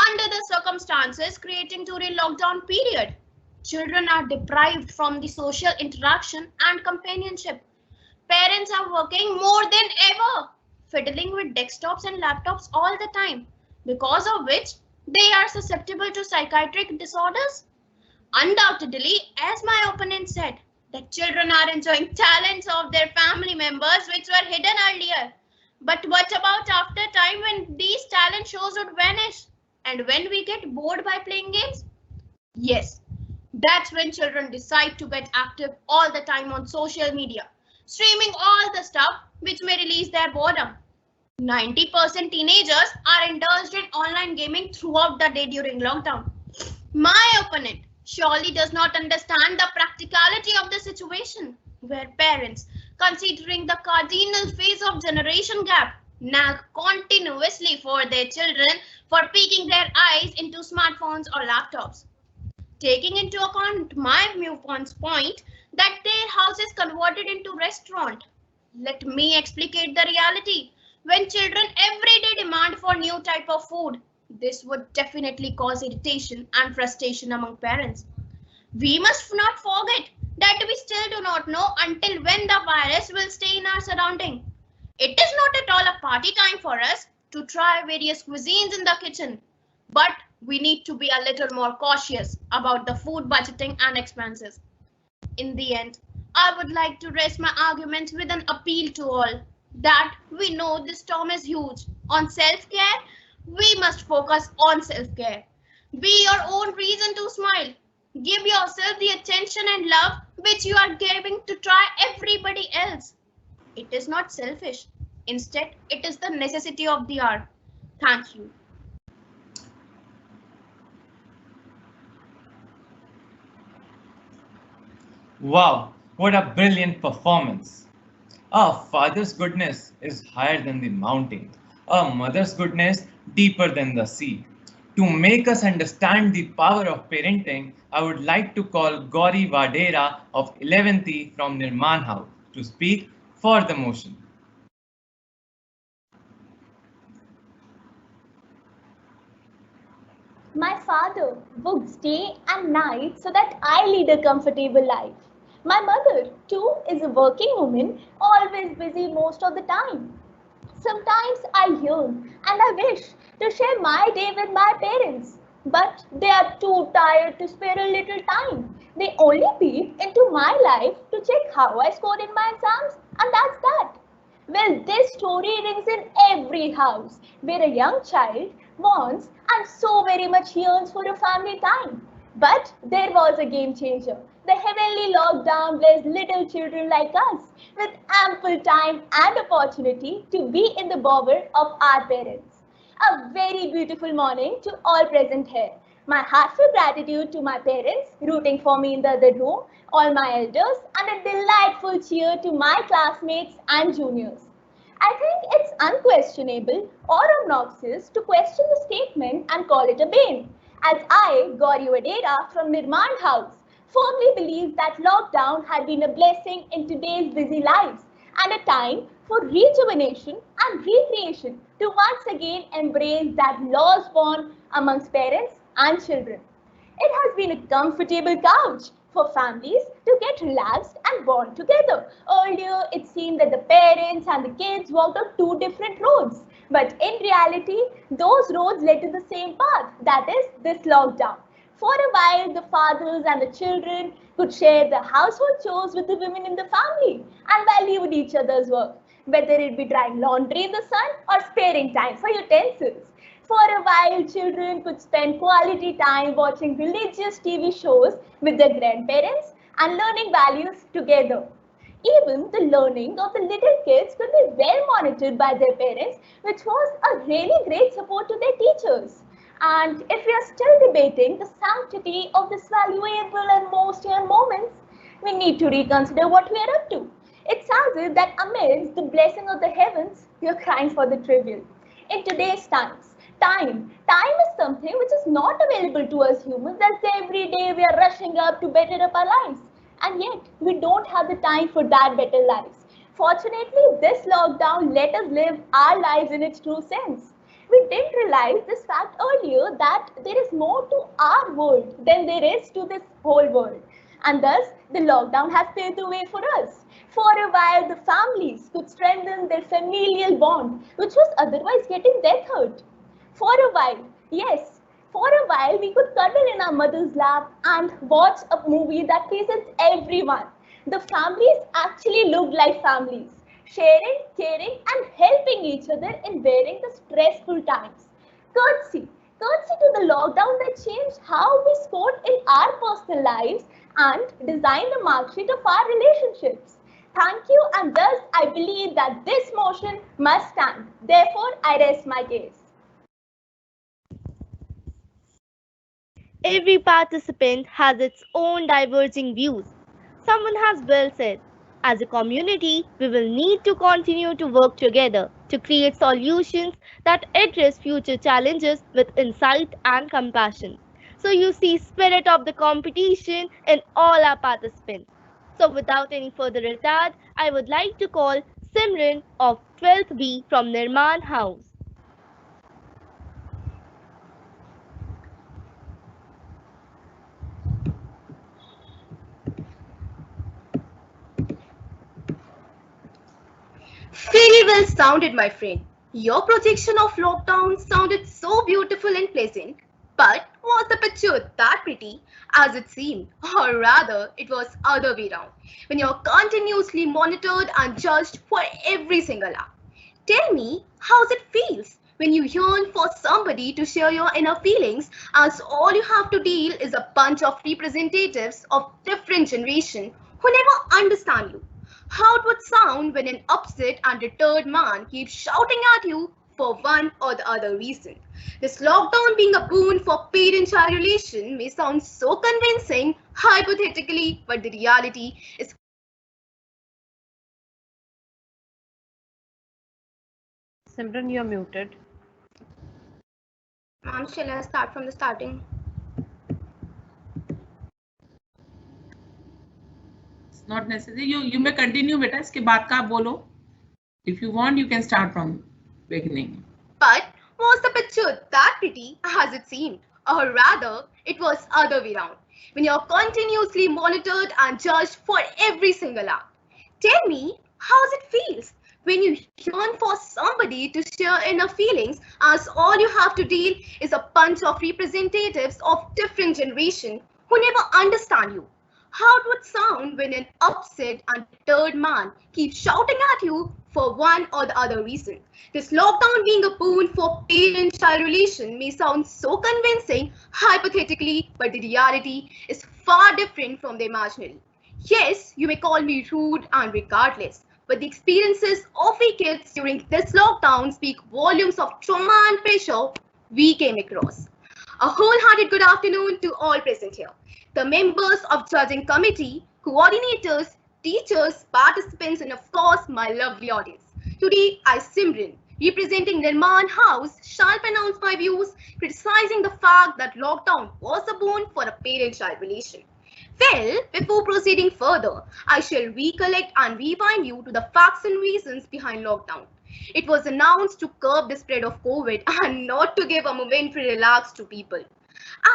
Speaker 10: under the circumstances creating during lockdown period, children are deprived from the social interaction and companionship. Parents are working more than ever, fiddling with desktops and laptops all the time, because of which they are susceptible to psychiatric disorders. Undoubtedly, as my opponent said, that children are enjoying talents of their family members which were hidden earlier. But what about after time when these talent shows would vanish and when we get bored by playing games? Yes, that's when children decide to get active all the time on social media, streaming all the stuff which may release their boredom. 90% teenagers are indulged in online gaming throughout the day during lockdown. My opponent surely does not understand the practicality of the situation, where parents, considering the cardinal phase of generation gap, nag continuously for their children for peeking their eyes into smartphones or laptops. Taking into account my viewpoint's point that their house is converted into restaurant, let me explicate the reality. When children every day demand for new type of food, this would definitely cause irritation and frustration among parents. We must not forget that we still do not know until when the virus will stay in our surrounding. It is not at all a party time for us to try various cuisines in the kitchen, but we need to be a little more cautious about the food budgeting and expenses. In the end, I would like to rest my argument with an appeal to all that we know this storm is huge. On self-care, we must focus on self-care. Be your own reason to smile. Give yourself the attention and love which you are giving to try everybody else. It is not selfish. Instead, it is the necessity of the hour. Thank you.
Speaker 1: Wow, what a brilliant performance. A father's goodness is higher than the mountain, a mother's goodness deeper than the sea. To make us understand the power of parenting, I would like to call Gauri Vadera of 11th E from Nirman House to speak for the motion.
Speaker 15: My father works day and night so that I lead a comfortable life. My mother, too, is a working woman, always busy most of the time. Sometimes I yearn and I wish to share my day with my parents, but they are too tired to spare a little time. They only peep into my life to check how I scored in my exams, and that's that. Well, this story rings in every house where a young child wants and so very much yearns for a family time. But there was a game changer. The heavenly lockdown blessed little children like us with ample time and opportunity to be in the bower of our parents. A very beautiful morning to all present here. My heartfelt gratitude to my parents rooting for me in the other room, all my elders, and a delightful cheer to my classmates and juniors. I think it's unquestionable or obnoxious to question the statement and call it a bane, as I, Gauri Vadera from Nirman House, firmly believe that lockdown had been a blessing in today's busy lives and a time for rejuvenation and recreation to once again embrace that lost bond amongst parents and children. It has been a comfortable couch for families to get relaxed and bond together. Earlier, it seemed that the parents and the kids walked on two different roads. But in reality, those roads led to the same path, that is, this lockdown. For a while, the fathers and the children could share the household chores with the women in the family and valued each other's work, whether it be drying laundry in the sun or sparing time for utensils. For a while, children could spend quality time watching religious TV shows with their grandparents and learning values together. Even the learning of the little kids could be well monitored by their parents, which was a really great support to their teachers. And if we are still debating the sanctity of this valuable and most young moments, we need to reconsider what we are up to. It sounds as if that amidst the blessing of the heavens, we are crying for the trivial. In today's time is something which is not available to us humans, as every day we are rushing up to better up our lives. And yet, we don't have the time for that better lives. Fortunately, this lockdown let us live our lives in its true sense. We didn't realize this fact earlier that there is more to our world than there is to this whole world. And thus, the lockdown has paved the way for us. For a while, the families could strengthen their familial bond, which was otherwise getting death hurt. For a while, yes, for a while we could cuddle in our mother's lap and watch a movie that pleases everyone. The families actually looked like families, sharing, caring and helping each other in bearing the stressful times. Courtesy to the lockdown that changed how we scored in our personal lives and designed the mark sheet of our relationships. Thank you, and thus I believe that this motion must stand. Therefore, I rest my case.
Speaker 2: Every participant has its own diverging views. Someone has well said, as a community, we will need to continue to work together to create solutions that address future challenges with insight and compassion. So you see spirit of the competition in all our participants. So without any further retard, I would like to call Simran of 12th B from Nirman House.
Speaker 10: Very well sounded, my friend. Your projection of lockdown sounded so beautiful and pleasant, but was the picture that pretty as it seemed? Or rather, it was other way round, when you're continuously monitored and judged for every single act. Tell me, how's it feels when you yearn for somebody to share your inner feelings, as all you have to deal is a bunch of representatives of different generation who never understand you? How it would sound when an upset and deterred man keeps shouting at you for one or the other reason. This lockdown being a boon for parent-child relation may sound so convincing, hypothetically, but the reality is.
Speaker 8: Simran, you're muted.
Speaker 10: Ma'am, shall I start from the starting?
Speaker 14: Not necessary. You may continue, beta. इसके बाद का आप बोलो. If you want, you can start from beginning.
Speaker 10: But was the picture that pretty as it seemed? Or rather, it was other way round, when you're continuously monitored and judged for every single act. Tell me, how's it feels when you yearn for somebody to share inner feelings, as all you have to deal is a bunch of representatives of different generation who never understand you? How it would sound when an upset and deterred man keeps shouting at you for one or the other reason. This lockdown being a boon for parent-child relation may sound so convincing, hypothetically, but the reality is far different from the imaginary. Yes, you may call me rude and regardless, but the experiences of we kids during this lockdown speak volumes of trauma and pressure we came across. A wholehearted good afternoon to all present here. The members of judging committee, coordinators, teachers, participants, and of course, my lovely audience. Today, I, Simran, representing Nirman House, shall pronounce my views, criticizing the fact that lockdown was a boon for a parent-child relation. Well, before proceeding further, I shall recollect and rewind you to the facts and reasons behind lockdown. It was announced to curb the spread of COVID and not to give a momentary relax to people.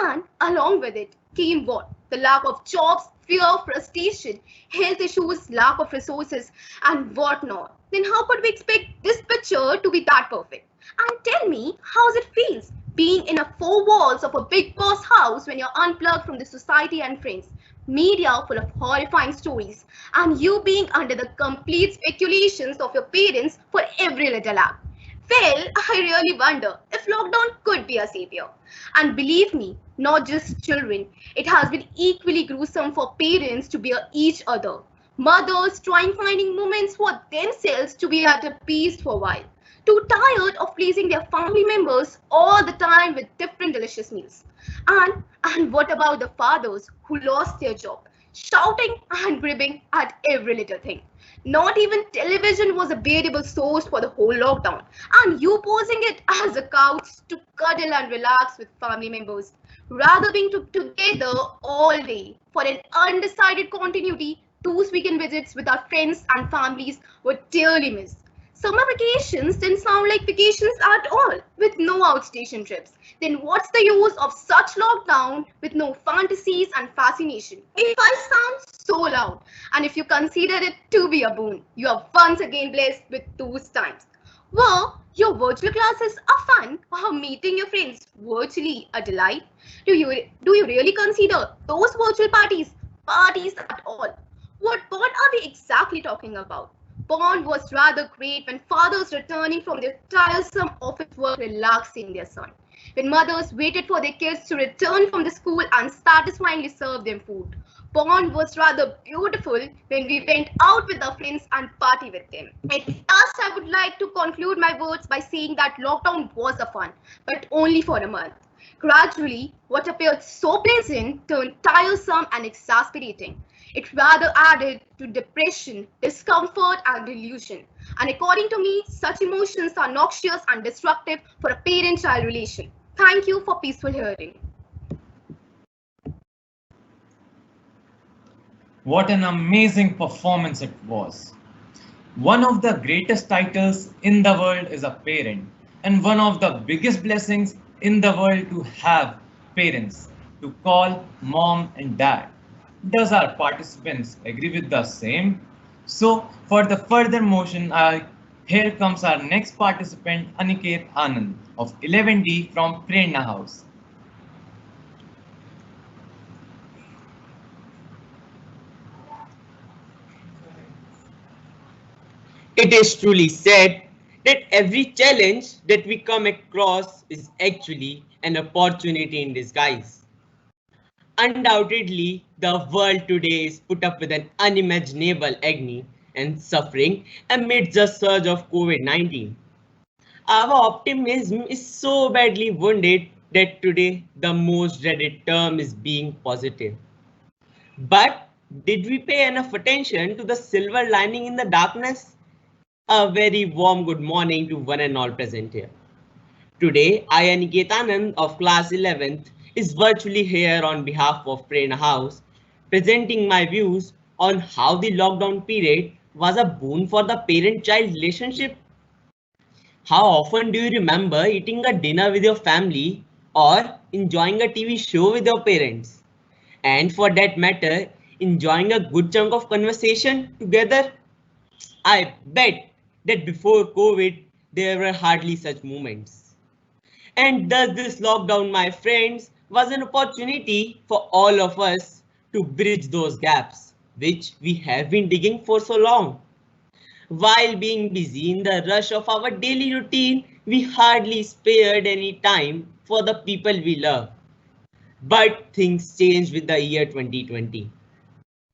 Speaker 10: And along with it came what? The lack of jobs, fear of frustration, health issues, lack of resources, and whatnot. Then how could we expect this picture to be that perfect? And tell me, how's it feels being in a four walls of a big boss house when you're unplugged from the society and friends, media full of horrifying stories, and you being under the complete speculations of your parents for every little act? Well, I really wonder if lockdown could be a savior. And believe me, not just children, it has been equally gruesome for parents to bear each other. Mothers trying finding moments for themselves to be at peace for a while. Too tired of pleasing their family members all the time with different delicious meals. And what about the fathers who lost their job, shouting and gripping at every little thing? Not even television was a bearable source for the whole lockdown, and you posing it as a couch to cuddle and relax with family members, rather being together all day for an undecided continuity. Those weekend visits with our friends and families were dearly missed. Summer vacations didn't sound like vacations at all, with no outstation trips. Then what's the use of such lockdown with no fantasies and fascination? If I sound so loud, and if you consider it to be a boon, you are once again blessed with those times. Were your virtual classes are fun, or meeting your friends virtually a delight? Do you really consider those virtual parties at all? What are we exactly talking about? Bond was rather great when fathers returning from their tiresome office work relaxing their son. When mothers waited for their kids to return from the school and satisfyingly serve them food. Bond was rather beautiful when we went out with our friends and party with them. At last, I would like to conclude my words by saying that lockdown was a fun, but only for a month. Gradually, what appeared so pleasant turned tiresome and exasperating. It rather added to depression, discomfort, and delusion. And according to me, such emotions are noxious and destructive for a parent-child relation. Thank you for peaceful hearing.
Speaker 1: What an amazing performance it was. One of the greatest titles in the world is a parent, and one of the biggest blessings in the world to have parents, to call mom and dad. Does our participants agree with the same? So for the further motion, here comes our next participant, Aniket Anand of 11D from Prerna House.
Speaker 16: It is truly said that every challenge that we come across is actually an opportunity in disguise. Undoubtedly, the world today is put up with an unimaginable agony and suffering amidst the surge of COVID-19. Our optimism is so badly wounded that today the most dreaded term is being positive. But did we pay enough attention to the silver lining in the darkness? A very warm good morning to one and all present here. Today, I, Aniket Anand of class 11th, is virtually here on behalf of Prerna House, presenting my views on how the lockdown period was a boon for the parent-child relationship. How often do you remember eating a dinner with your family or enjoying a TV show with your parents? And for that matter, enjoying a good chunk of conversation together? I bet that before COVID, there were hardly such moments. And thus this lockdown, my friends, was an opportunity for all of us to bridge those gaps, which we have been digging for so long. While being busy in the rush of our daily routine, we hardly spared any time for the people we love. But things changed with the year 2020.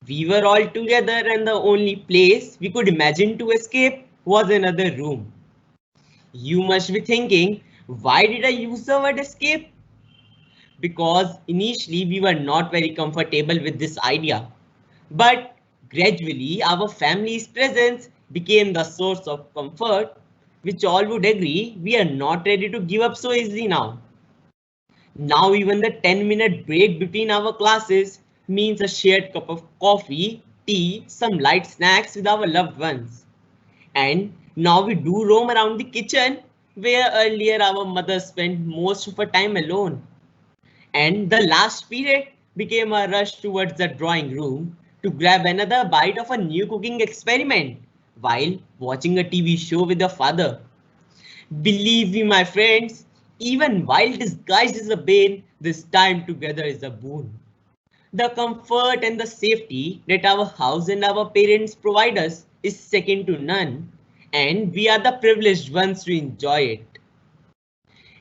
Speaker 16: We were all together and the only place we could imagine to escape was another room. You must be thinking, why did I use the word escape? Because initially we were not very comfortable with this idea. But gradually our family's presence became the source of comfort, which all would agree we are not ready to give up so easily now. Now even the 10-minute break between our classes means a shared cup of coffee, tea, some light snacks with our loved ones. And now we do roam around the kitchen where earlier our mother spent most of her time alone. And the last period became a rush towards the drawing room to grab another bite of a new cooking experiment while watching a TV show with your father. Believe me, my friends, even while disguised as a bane, this time together is a boon. The comfort and the safety that our house and our parents provide us is second to none, and we are the privileged ones to enjoy it.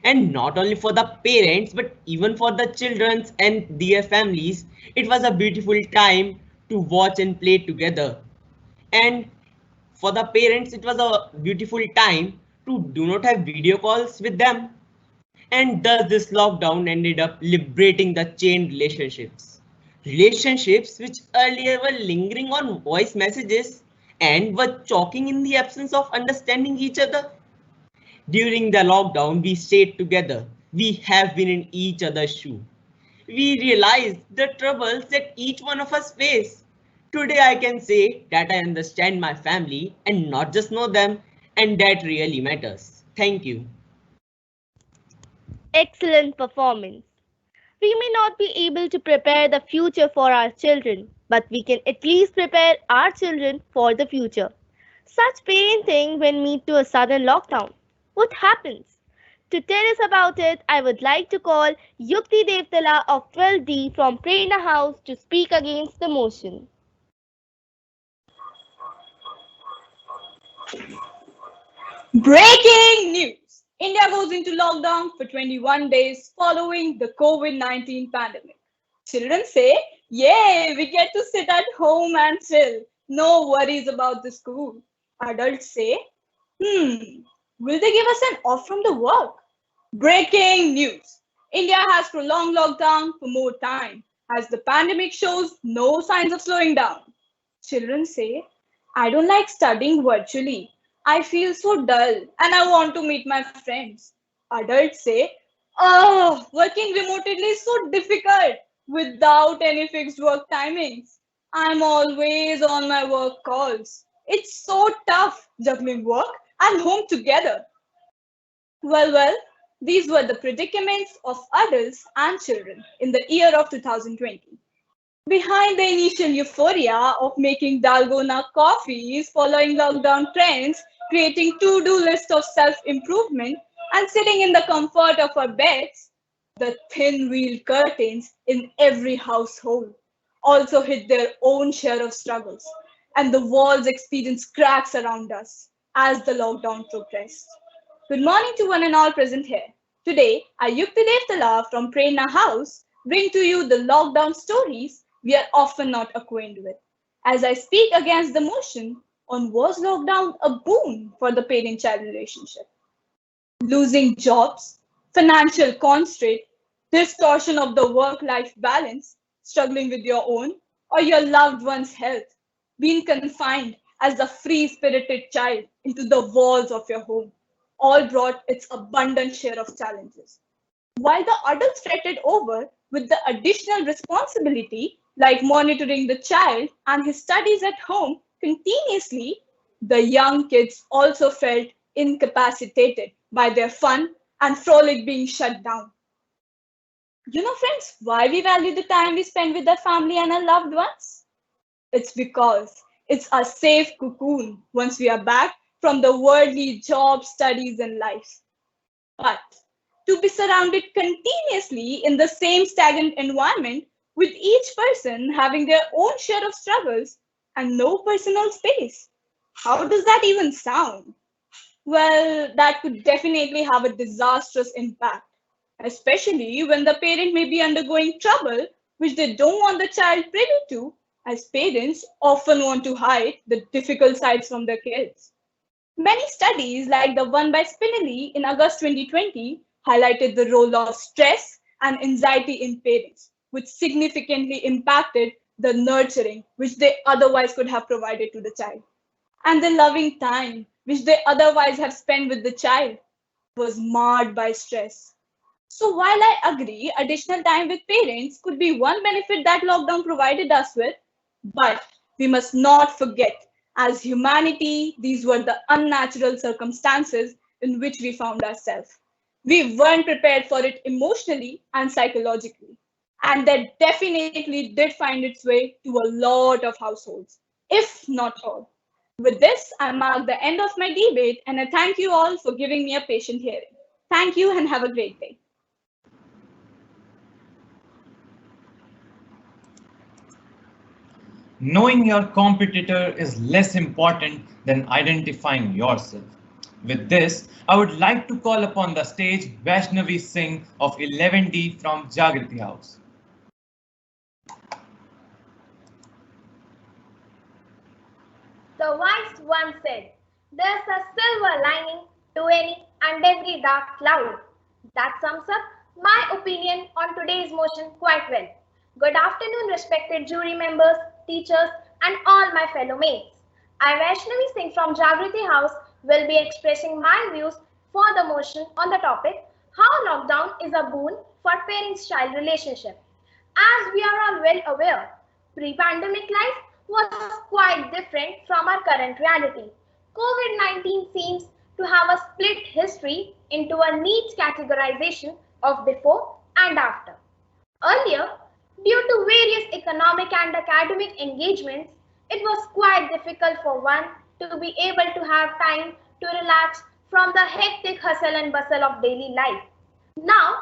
Speaker 16: And not only for the parents, but even for the children and their families, it was a beautiful time to watch and play together. And for the parents, it was a beautiful time to do not have video calls with them. And thus this lockdown ended up liberating the chain relationships. Relationships which earlier were lingering on voice messages and were choking in the absence of understanding each other. During the lockdown, we stayed together. We have been in each other's shoe. We realized the troubles that each one of us face. Today I can say that I understand my family and not just know them, and that really matters. Thank you.
Speaker 2: Excellent performance. We may not be able to prepare the future for our children, but we can at least prepare our children for the future. Such parenting when meet to a sudden lockdown. What happens? To tell us about it, I would like to call Yukti Devtala of 12D from Prerna House to speak against the motion.
Speaker 17: Breaking news! India goes into lockdown for 21 days following the COVID-19 pandemic. Children say, yay, we get to sit at home and chill. No worries about the school. Adults say, will they give us an off from the work? Breaking news! India has prolonged lockdown for more time as the pandemic shows no signs of slowing down. Children say, I don't like studying virtually. I feel so dull and I want to meet my friends. Adults say, oh, working remotely is so difficult without any fixed work timings. I'm always on my work calls. It's so tough juggling work and home together. Well, these were the predicaments of adults and children in the year of 2020. Behind the initial euphoria of making Dalgona coffees, following lockdown trends, creating to-do lists of self-improvement, and sitting in the comfort of our beds, the thin-wheeled curtains in every household also hid their own share of struggles, and the walls experienced cracks around us as the lockdown progressed. Good morning to one and all present here. Today, I, Yukti Devtala from Prerna House, bring to you the lockdown stories we are often not acquainted with. As I speak against the motion on was lockdown a boon for the parent-child relationship? Losing jobs, financial constraint, distortion of the work-life balance, struggling with your own or your loved one's health, being confined as a free-spirited child into the walls of your home, all brought its abundant share of challenges. While the adults fretted over with the additional responsibility like monitoring the child and his studies at home continuously, the young kids also felt incapacitated by their fun and frolic being shut down. You know, friends, why we value the time we spend with our family and our loved ones? It's because it's a safe cocoon once we are back from the worldly jobs, studies, and life. But to be surrounded continuously in the same stagnant environment with each person having their own share of struggles and no personal space, how does that even sound? Well, that could definitely have a disastrous impact, especially when the parent may be undergoing trouble which they don't want the child privy to, as parents often want to hide the difficult sides from their kids. Many studies, like the one by Spinelli in August 2020, highlighted the role of stress and anxiety in parents, which significantly impacted the nurturing which they otherwise could have provided to the child. and the loving time which they otherwise have spent with the child was marred by stress. So while I agree additional time with parents could be one benefit that lockdown provided us with, but we must not forget, as humanity, these were the unnatural circumstances in which we found ourselves. We weren't prepared for it emotionally and psychologically. And that definitely did find its way to a lot of households, if not all. With this, I mark the end of my debate and I thank you all for giving me a patient hearing. Thank you and have a great day.
Speaker 1: Knowing your competitor is less important than identifying yourself. With this, I would like to call upon the stage Vaishnavi Singh of 11D from Jagriti House.
Speaker 10: The wise one said, "There's a silver lining to any and every dark cloud." That sums up my opinion on today's motion quite well. Good afternoon, respected jury members, teachers, and all my fellow mates. I, Vaishnavi Singh from Jagriti House, will be expressing my views for the motion on the topic, how lockdown is a boon for parents-child relationship. As we are all well aware, pre-pandemic life was quite different from our current reality. COVID-19 seems to have a split history into a neat categorization of before and after. Earlier, due to various economic and academic engagements, it was quite difficult for one to be able to have time to relax from the hectic hustle and bustle of daily life. Now,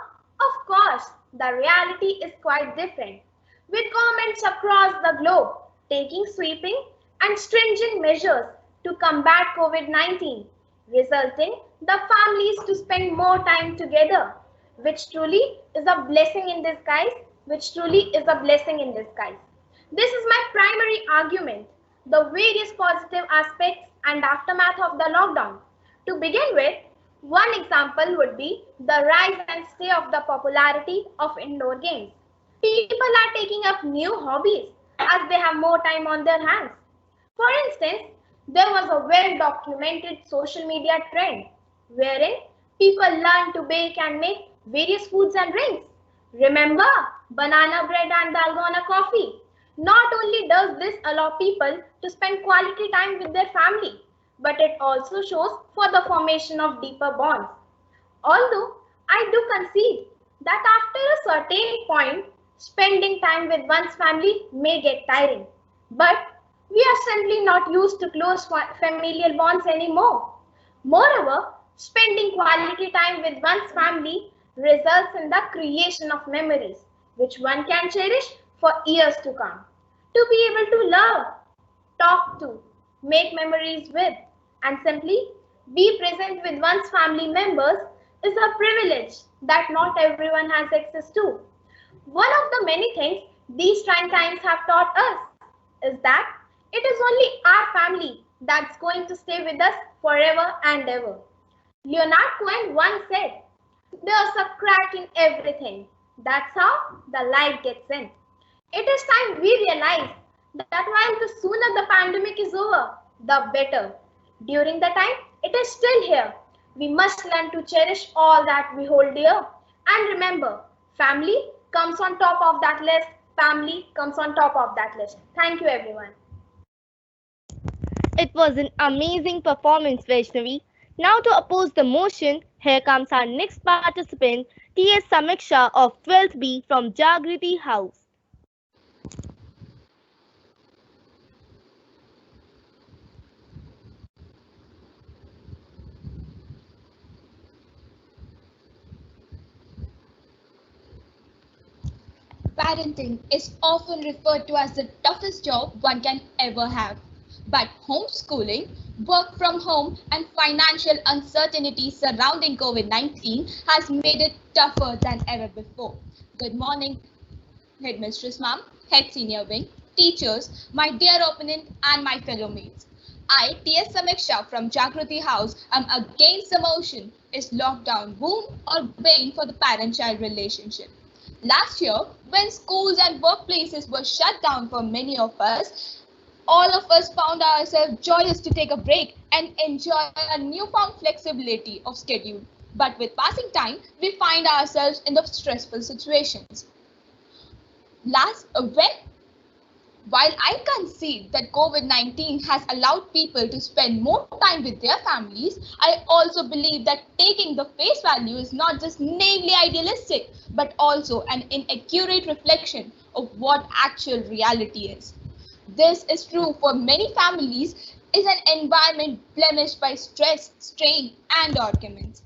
Speaker 10: of course, the reality is quite different, with governments across the globe taking sweeping and stringent measures to combat COVID-19, resulting the families to spend more time together, which truly is a blessing in disguise, This is my primary argument, the various positive aspects and aftermath of the lockdown. To begin with, one example would be the rise and stay of the popularity of indoor games. People are taking up new hobbies as they have more time on their hands. For instance, there was a well-documented social media trend wherein people learn to bake and make various foods and drinks. Remember, banana bread and dalgona coffee. Not only does this allow people to spend quality time with their family, but it also shows for the formation of deeper bonds. Although I do concede that after a certain point, spending time with one's family may get tiring. But we are simply not used to close familial bonds anymore. Moreover, spending quality time with one's family results in the creation of memories, which one can cherish for years to come. To be able to love, talk to, make memories with, and simply be present with one's family members is a privilege that not everyone has access to. One of the many things these trying times have taught us is that it is only our family that's going to stay with us forever and ever. Leonard Cohen once said, "There's a crack in everything. That's how the light gets in." It is time we realize that while the sooner the pandemic is over, the better. During the time it is still here, we must learn to cherish all that we hold dear. And remember, family comes on top of that list. Family comes on top of that list. Thank you, everyone.
Speaker 2: It was an amazing performance, Vaishnavi. Now to oppose the motion, here comes our next participant, T.S. Samiksha of 12th B from Jagriti House.
Speaker 18: Parenting is often referred to as the toughest job one can ever have. But homeschooling, work from home, and financial uncertainty surrounding COVID-19 has made it tougher than ever before. Good morning, Headmistress Ma'am, Head Senior Wing, teachers, my dear opponent, and my fellow mates. I, T.S. Samiksha from Jagriti House, am against the motion. Is lockdown boon or bane for the parent-child relationship? Last year, when schools and workplaces were shut down for many of us, All of us found ourselves joyous to take a break and enjoy a newfound flexibility of schedule. But with passing time, we find ourselves in the stressful situations. While I concede that COVID-19 has allowed people to spend more time with their families, I also believe that taking the face value is not just naively idealistic, but also an inaccurate reflection of what actual reality is. This is true for many families, is an environment blemished by stress, strain, and arguments.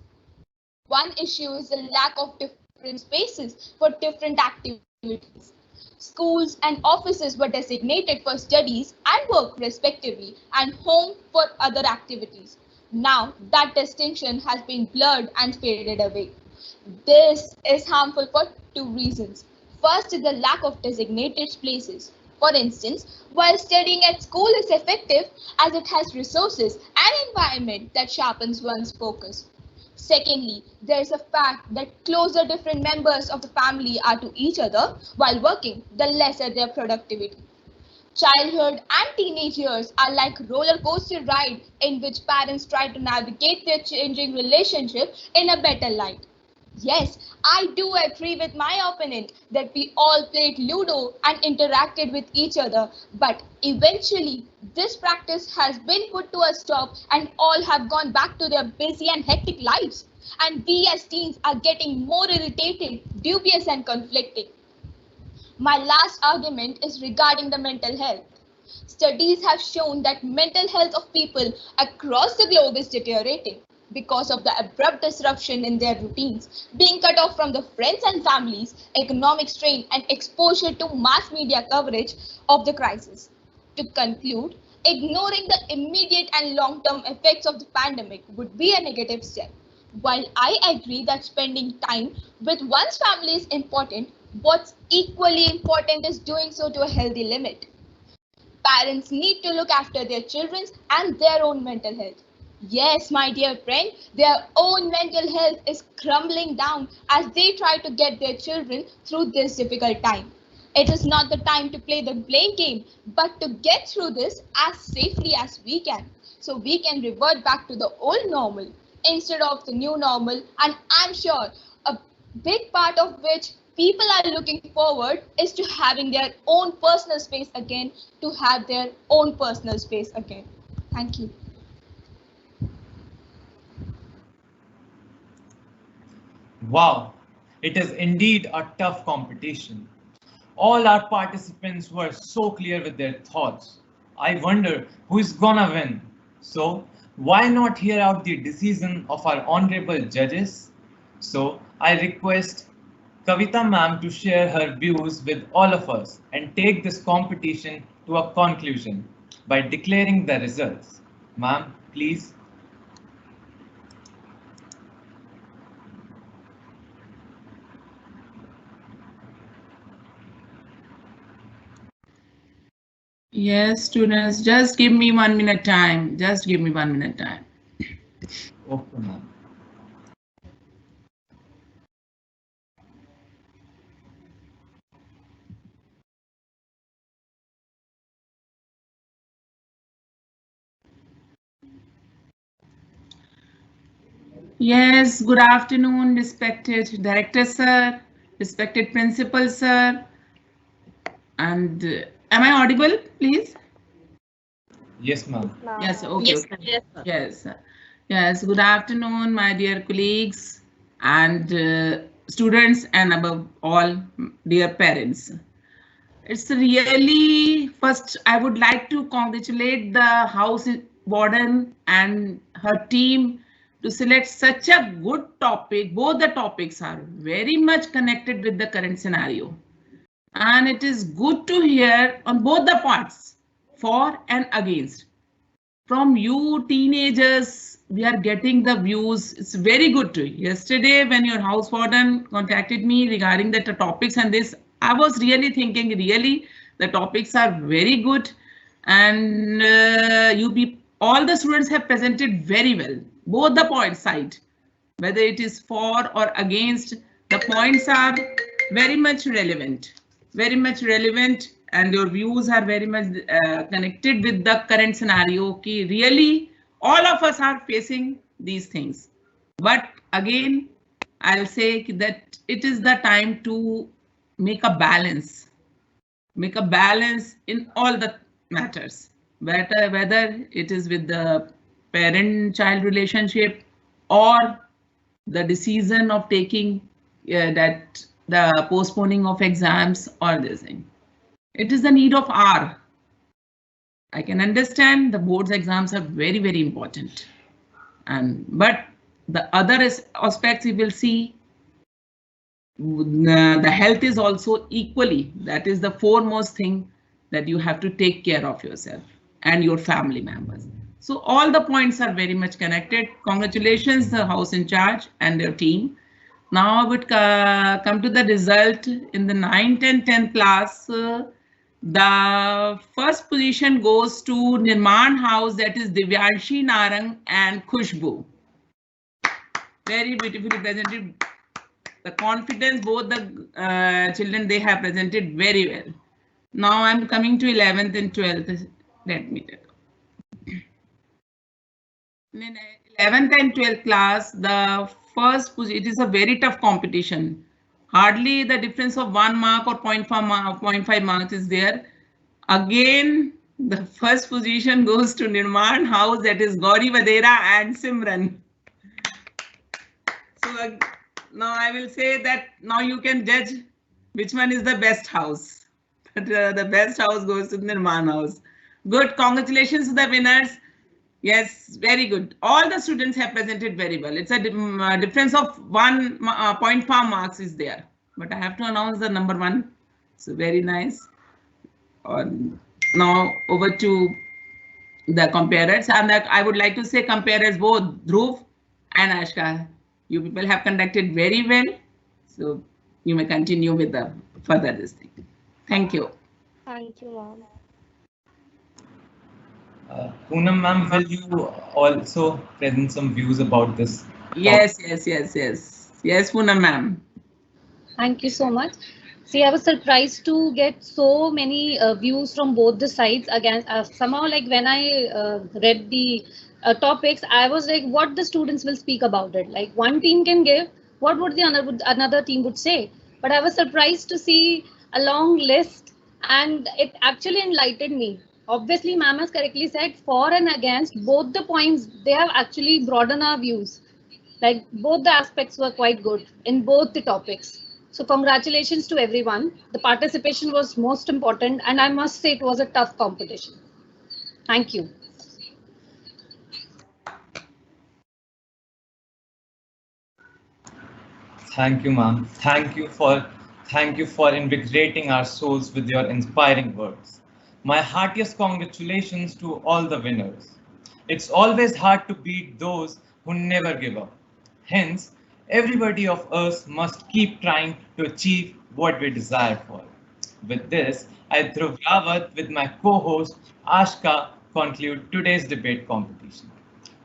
Speaker 18: One issue is the lack of different spaces for different activities. Schools and offices were designated for studies and work respectively, and home for other activities. Now that distinction has been blurred and faded away. This is harmful for two reasons. First is the lack of designated places. For instance, while studying at school is effective as it has resources and environment that sharpens one's focus. Secondly, there is a fact that closer different members of the family are to each other while working, the lesser their productivity. Childhood and teenage years are like roller coaster ride in which parents try to navigate their changing relationship in a better light. Yes, I do agree with my opponent that we all played Ludo and interacted with each other, but eventually this practice has been put to a stop and all have gone back to their busy and hectic lives. And we as teens are getting more irritated, dubious and conflicting. My last argument is regarding the mental health. Studies have shown that mental health of people across the globe is deteriorating because of the abrupt disruption in their routines, being cut off from the friends and families, economic strain, and exposure to mass media coverage of the crisis. To conclude, ignoring the immediate and long-term effects of the pandemic would be a negative step. While I agree that spending time with one's family is important, what's equally important is doing so to a healthy limit. Parents need to look after their children's and their own mental health. Yes, my dear friend, their own mental health is crumbling down as they try to get their children through this difficult time. It is not the time to play the blame game, but to get through this as safely as we can, so we can revert back to the old normal instead of the new normal, and I'm sure a big part of which people are looking forward is to having their own personal space again, to have their own personal space again. Thank you.
Speaker 1: Wow, it is indeed a tough competition. All our participants were so clear with their thoughts. I wonder who is gonna win. So why not hear out the decision of our honorable judges? So I request Kavita ma'am to share her views with all of us and take this competition to a conclusion by declaring the results. Ma'am, please.
Speaker 14: Yes, students, just give me 1 minute time. Just give me 1 minute time.
Speaker 1: Okay, ma'am.
Speaker 14: Yes, good afternoon, respected director sir, respected principal sir. And am I audible, please?
Speaker 1: Yes, ma'am.
Speaker 14: Yes, okay.
Speaker 6: Yes,
Speaker 14: Okay.
Speaker 6: yes, sir.
Speaker 14: Yes. Yes, good afternoon, my dear colleagues and students, and above all, dear parents. It's really, first, I would like to congratulate the house warden and her team to select such a good topic. Both the topics are very much connected with the current scenario. And it is good to hear on both the parts, for and against. From you teenagers, we are getting the views. It's very good to you. Yesterday, when your house warden contacted me regarding the topics and this, I was really thinking, really, the topics are very good. And all the students have presented very well, both the point side, whether it is for or against, the points are very much relevant and your views are very much connected with the current scenario. Ki really, all of us are facing these things. But again, I'll say that it is the time to make a balance. Make a balance in all the matters, whether it is with the parent-child relationship or the decision of taking that the postponing of exams or this thing. It is the need of hour. I can understand the board's exams are very, very important. But the other aspects you will see, the health is also equally, that is the foremost thing that you have to take care of yourself and your family members. So all the points are very much connected. Congratulations, the house in charge and their team. Now I would come to the result in the 9th and 10th class. The first position goes to Nirman House, that is Divyanshi Narang and Khushbu. Very beautifully presented. The confidence, both the children, they have presented very well. Now I'm coming to 11th and 12th. Let me tell. In 11th and 12th class, the first position, it is a very tough competition. Hardly the difference of 1 mark or 0.5 marks is there. Again, the first position goes to Nirman House, that is Gauri Vadera and Simran. So now I will say that now you can judge which one is the best house. But the best house goes to Nirman House. Good, congratulations to the winners. Yes, very good. All the students have presented very well. It's a difference of 1.5 marks is there. But I have to announce the number 1. So very nice. Now over to the comparers. And I would like to say comparers both Dhruv and Ashka. You people have conducted very well. So you may continue with the further this thing. Thank you.
Speaker 2: Thank you, ma'am.
Speaker 1: Poonam ma'am, will you also present some views about this?
Speaker 14: Yes, Poonam ma'am.
Speaker 8: Thank you so much. See, I was surprised to get so many views from both the sides. Again, somehow, like when I read the topics, I was like, what the students will speak about it. Like one team can give, what would the another team would say. But I was surprised to see a long list, and it actually enlightened me. Obviously, ma'am has correctly said, for and against, both the points, they have actually broadened our views. Like both the aspects were quite good in both the topics. So congratulations to everyone. The participation was most important, and I must say it was a tough competition. Thank you.
Speaker 1: Thank you, ma'am. Thank you for invigorating our souls with your inspiring words. My heartiest congratulations to all the winners. It's always hard to beat those who never give up. Hence, everybody of us must keep trying to achieve what we desire for. With this, I, Dhruv Rawat, with my co-host Ashka, conclude today's debate competition.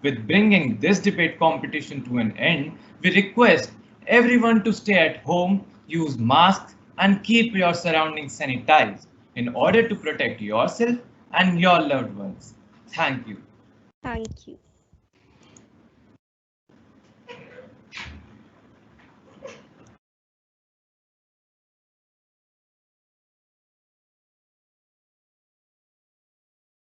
Speaker 1: With bringing this debate competition to an end, we request everyone to stay at home, use masks, and keep your surroundings sanitized in order to protect yourself and your loved ones. Thank you.
Speaker 2: Thank you.